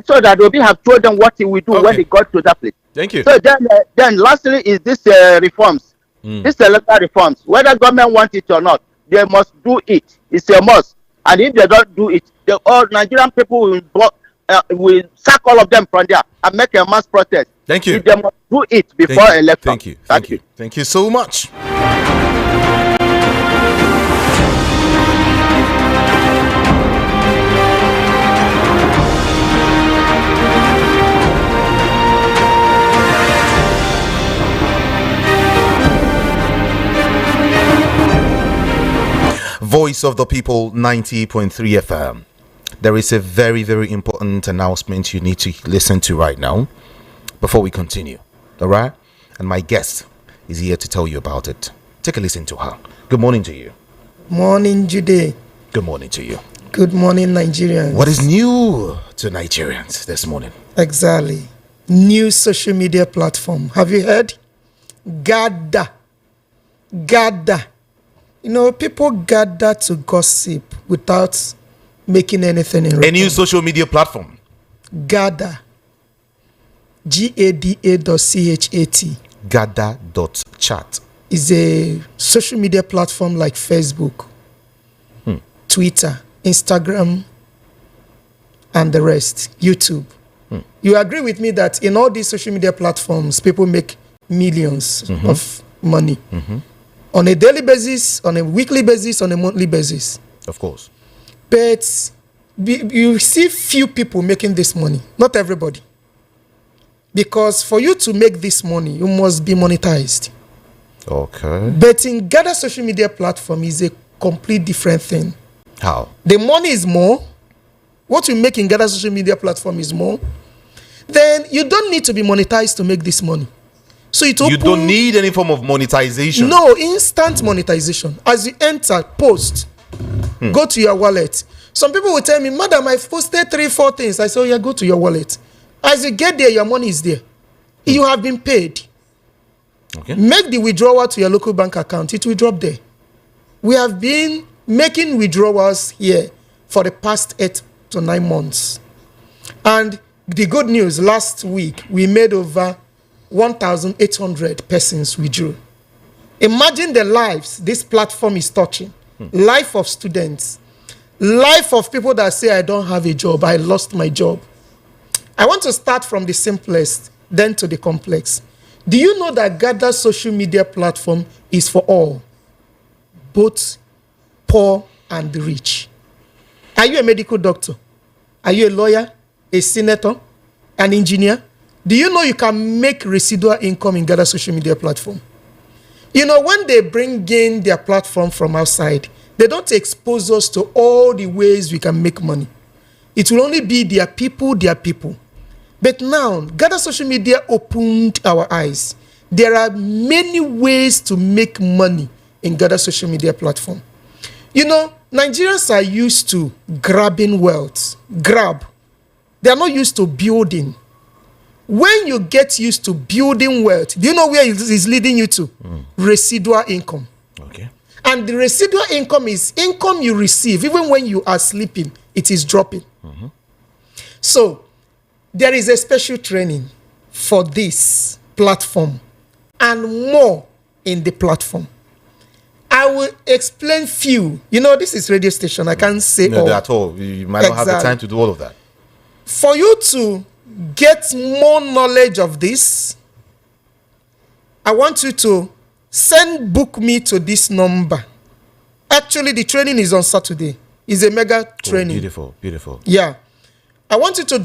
[SPEAKER 13] so that Obi have told them what he will do when he got to that place.
[SPEAKER 1] Thank you.
[SPEAKER 13] So then lastly is this reforms, this electoral reforms. Whether government want it or not, they must do it. It's a must. And if they don't do it, all Nigerian people will sack all of them from there and make a mass protest.
[SPEAKER 1] Thank you.
[SPEAKER 13] If they must do it before election.
[SPEAKER 1] Thank you. Thank you. Thank you so much. Voice of the People 90.3 FM. There is a very, very important announcement you need to listen to right now before we continue. All right? And my guest is here to tell you about it. Take a listen to her. Good morning to you.
[SPEAKER 14] Morning, Jude.
[SPEAKER 1] Good morning to you.
[SPEAKER 14] Good morning, Nigerians.
[SPEAKER 1] What is new to Nigerians this morning?
[SPEAKER 14] Exactly. New social media platform. Have you heard? Gather. You know, people gather to gossip without making anything in return.
[SPEAKER 1] A new social media platform.
[SPEAKER 14] Gather. GADA.CHAT.
[SPEAKER 1] Gather.chat.
[SPEAKER 14] Is a social media platform like Facebook, Twitter, Instagram, and the rest, YouTube. You agree with me that in all these social media platforms, people make millions of money on a daily basis, on a weekly basis, on a monthly basis.
[SPEAKER 1] Of course.
[SPEAKER 14] But you see few people making this money, not everybody. Because for you to make this money, you must be monetized.
[SPEAKER 1] Okay.
[SPEAKER 14] But in Gather social media platform is a complete different thing.
[SPEAKER 1] How?
[SPEAKER 14] The money is more. What you make in Gather social media platform is more. Then you don't need to be monetized to make this money. So you
[SPEAKER 1] don't need any form of monetization.
[SPEAKER 14] No, instant monetization. As you enter, post, go to your wallet. Some people will tell me, Madam, I've posted 3-4 things. I say, oh yeah, go to your wallet. As you get there, your money is there. You have been paid.
[SPEAKER 1] Okay.
[SPEAKER 14] Make the withdrawal to your local bank account. It will drop there. We have been making withdrawals here for the past 8 to 9 months. And the good news, last week, we made over 1,800 persons withdrew. Imagine the lives this platform is touching. Life of students. Life of people that say, I don't have a job. I lost my job. I want to start from the simplest, then to the complex. Do you know that Gather social media platform is for all? Both poor and rich. Are you a medical doctor? Are you a lawyer? A senator? An engineer? Do you know you can make residual income in Gather social media platform? You know, when they bring in their platform from outside, they don't expose us to all the ways we can make money. It will only be their people. But now, Gather social media opened our eyes. There are many ways to make money in Gather social media platform. You know, Nigerians are used to grabbing wealth. Grab. They are not used to building. When you get used to building wealth, do you know where it is leading you to? Residual income.
[SPEAKER 1] Okay.
[SPEAKER 14] And the residual income is income you receive. Even when you are sleeping, it is dropping. So, there is a special training for this platform and more in the platform. I will explain few. You know, this is radio station. I can't say
[SPEAKER 1] no,
[SPEAKER 14] all.
[SPEAKER 1] at all. You might not have the time to do all of that.
[SPEAKER 14] For you to get more knowledge of this, I want you to book me to this number. Actually, the training is on Saturday. It's a mega training.
[SPEAKER 1] Beautiful.
[SPEAKER 14] Yeah. I want you to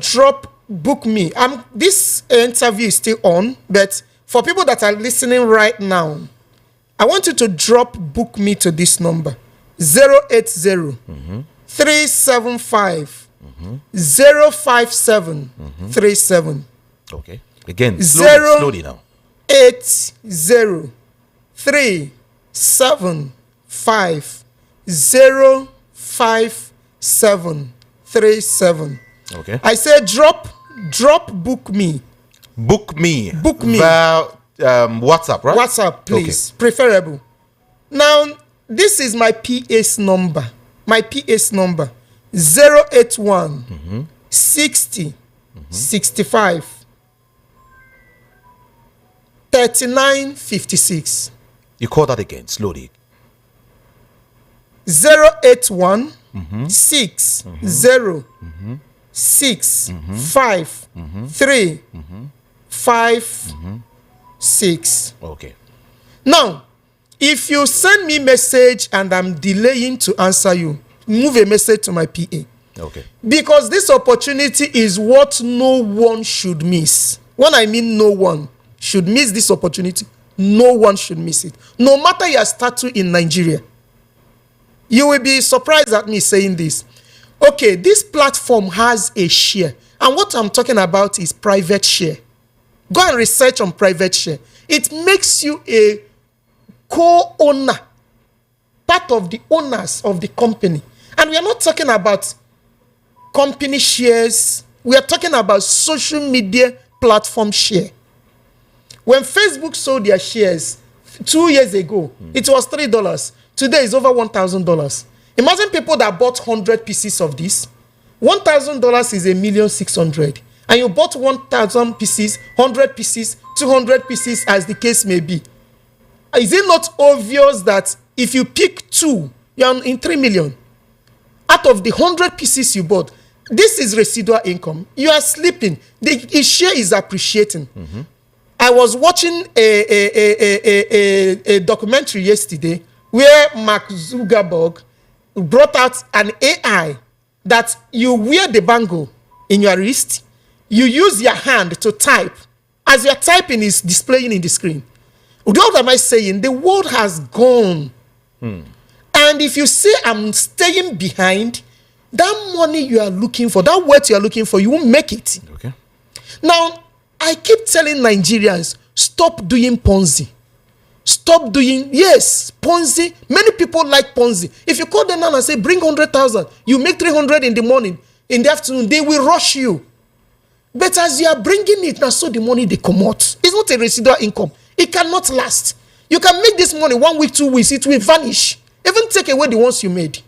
[SPEAKER 14] book me. This interview is still on, but for people that are listening right now, I want you to book me to this number. 080 375 057 37.
[SPEAKER 1] Okay. Again, slowly now.
[SPEAKER 14] 80 375 057 37.
[SPEAKER 1] Okay.
[SPEAKER 14] I said book me.
[SPEAKER 1] Book me.
[SPEAKER 14] Via
[SPEAKER 1] WhatsApp, right?
[SPEAKER 14] WhatsApp, please. Okay. Preferable. Now, this is my PA's number. 081 60 65 39 56.
[SPEAKER 1] You call that again, slowly.
[SPEAKER 14] 081 6 0 6 5 3 5 6.
[SPEAKER 1] Okay.
[SPEAKER 14] Now, if you send me message and I'm delaying to answer you, move a message to my PA.
[SPEAKER 1] Okay.
[SPEAKER 14] Because this opportunity is what no one should miss. When I mean no one should miss this opportunity, no one should miss it. No matter your status in Nigeria. You will be surprised at me saying this. Okay, this platform has a share. And what I'm talking about is private share. Go and research on private share. It makes you a co-owner, part of the owners of the company. And we are not talking about company shares. We are talking about social media platform share. When Facebook sold their shares 2 years ago, it was $3. Today it's over $1,000. Imagine people that bought 100 pieces of this. $1,000 is $1,600,000. And you bought 1,000 pieces, 100 pieces, 200 pieces, as the case may be. Is it not obvious that if you pick two, you're in 3 million? Out of the 100 pieces you bought, this is residual income. You are sleeping. The share is appreciating. I was watching a documentary yesterday where Mark Zuckerberg brought out an AI that you wear the bangle in your wrist, you use your hand to type. As you're typing, is displaying in the screen. What am I saying? The world has gone. And if you say I'm staying behind, that money you are looking for, that wealth you are looking for, you won't make it.
[SPEAKER 1] Okay.
[SPEAKER 14] Now, I keep telling Nigerians, stop doing Ponzi. Stop doing, yes, Ponzi. Many people like Ponzi. If you call them now and say, bring 100,000, you make 300 in the morning, in the afternoon, they will rush you. But as you are bringing it, now so the money they come out. It's not a residual income. It cannot last. You can make this money 1 week, 2 weeks, it will vanish. Even take away the ones you made.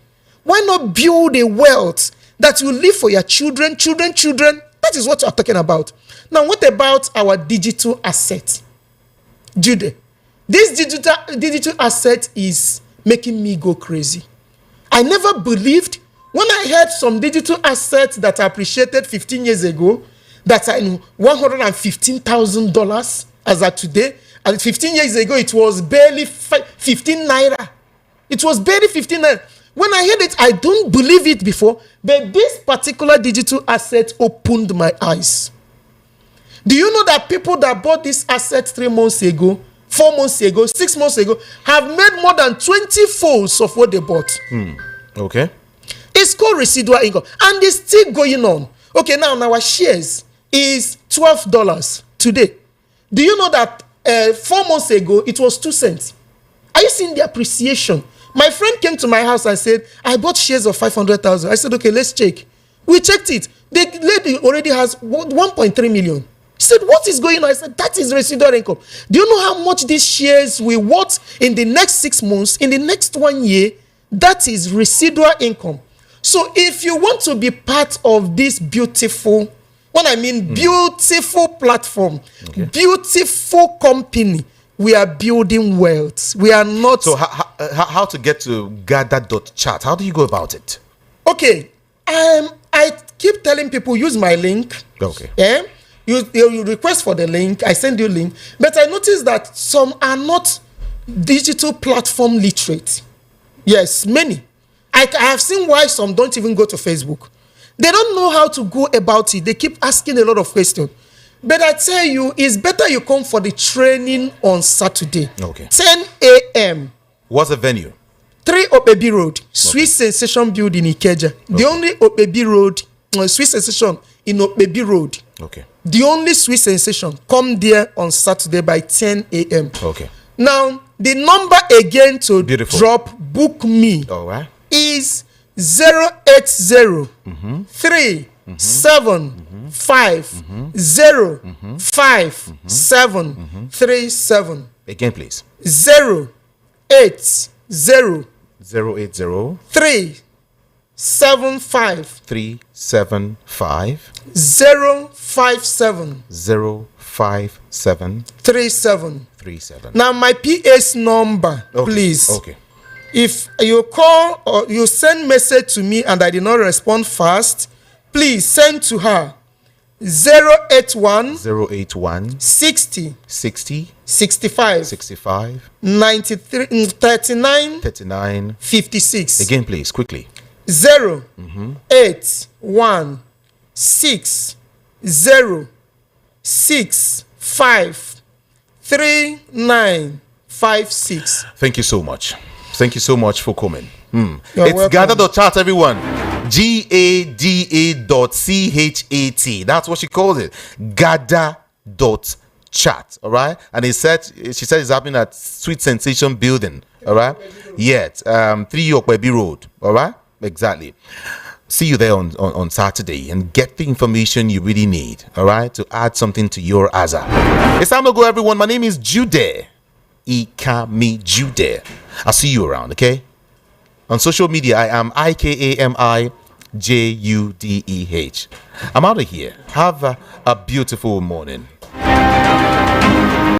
[SPEAKER 14] Why not build a wealth that will live for your children? That That is what you are talking about. Now, what about our digital asset? Jude, this digital asset is making me go crazy. I never believed when I heard some digital assets that I appreciated 15 years ago that are in $115,000 as of today. And 15 years ago, it was barely 15 naira. It was barely 15 naira. When I heard it, I don't believe it before, but this particular digital asset opened my eyes. Do you know that people that bought this asset 3 months ago, 4 months ago, 6 months ago, have made more than 20 folds of what they bought?
[SPEAKER 1] Okay.
[SPEAKER 14] It's called residual income, and it's still going on. Okay, now our shares is $12 today. Do you know that 4 months ago it was 2 cents? Are you seeing the appreciation? My friend came to my house and said, I bought shares of 500,000. I said, okay, let's check. We checked it. The lady already has 1.3 million. She said, what is going on? I said, that is residual income. Do you know how much these shares will worth in the next 6 months, in the next 1 year? That is residual income. So if you want to be part of this beautiful, beautiful platform, beautiful company, we are building wealth. We are not.
[SPEAKER 1] So how to get to gather.chat? How do you go about it?
[SPEAKER 14] Okay. I keep telling people use my link.
[SPEAKER 1] Okay.
[SPEAKER 14] Yeah. You request for the link. I send you a link. But I noticed that some are not digital platform literate. Yes, many. I have seen why some don't even go to Facebook. They don't know how to go about it. They keep asking a lot of questions. But I tell you, it's better you come for the training on Saturday.
[SPEAKER 1] Okay.
[SPEAKER 14] 10 a.m.
[SPEAKER 1] What's the venue?
[SPEAKER 14] 3 Opebi Road, Sweet Sensation Building in Ikeja. The only Opebi Road, Sweet Sensation in Opebi Road.
[SPEAKER 1] Okay.
[SPEAKER 14] The only Sweet Sensation. Come there on Saturday by 10 a.m.
[SPEAKER 1] Okay.
[SPEAKER 14] Now, the number again to drop, book me,
[SPEAKER 1] all right,
[SPEAKER 14] is 080 37 0 5 7 3 7.
[SPEAKER 1] Again, please.
[SPEAKER 14] 080
[SPEAKER 1] 080
[SPEAKER 14] 3 7 5
[SPEAKER 1] 3 7 5
[SPEAKER 14] 0 5 7
[SPEAKER 1] 0 5 7
[SPEAKER 14] 3 7
[SPEAKER 1] 3 7.
[SPEAKER 14] Now my PA's number, please.
[SPEAKER 1] Okay.
[SPEAKER 14] If you call or you send message to me and I did not respond fast, please send to her 081 60 65 93 39 56.
[SPEAKER 1] Again, please, quickly.
[SPEAKER 14] 081 60 65 3956.
[SPEAKER 1] Thank you so much. Thank you so much for coming. It's
[SPEAKER 14] welcome.
[SPEAKER 1] gather.chat, everyone. GADA.CHAT. That's what she calls it. Gather.chat. All right. And she said it's happening at Sweet Sensation Building. All right. Yet 3 Okwebi Road. All right. Exactly. See you there on Saturday and get the information you really need. All right. To add something to your Aza. It's time to go, everyone. My name is Jude. Ikami Jude. I'll see you around, okay? On social media, I am IKAMIJUDEH. I'm out of here. Have a beautiful morning.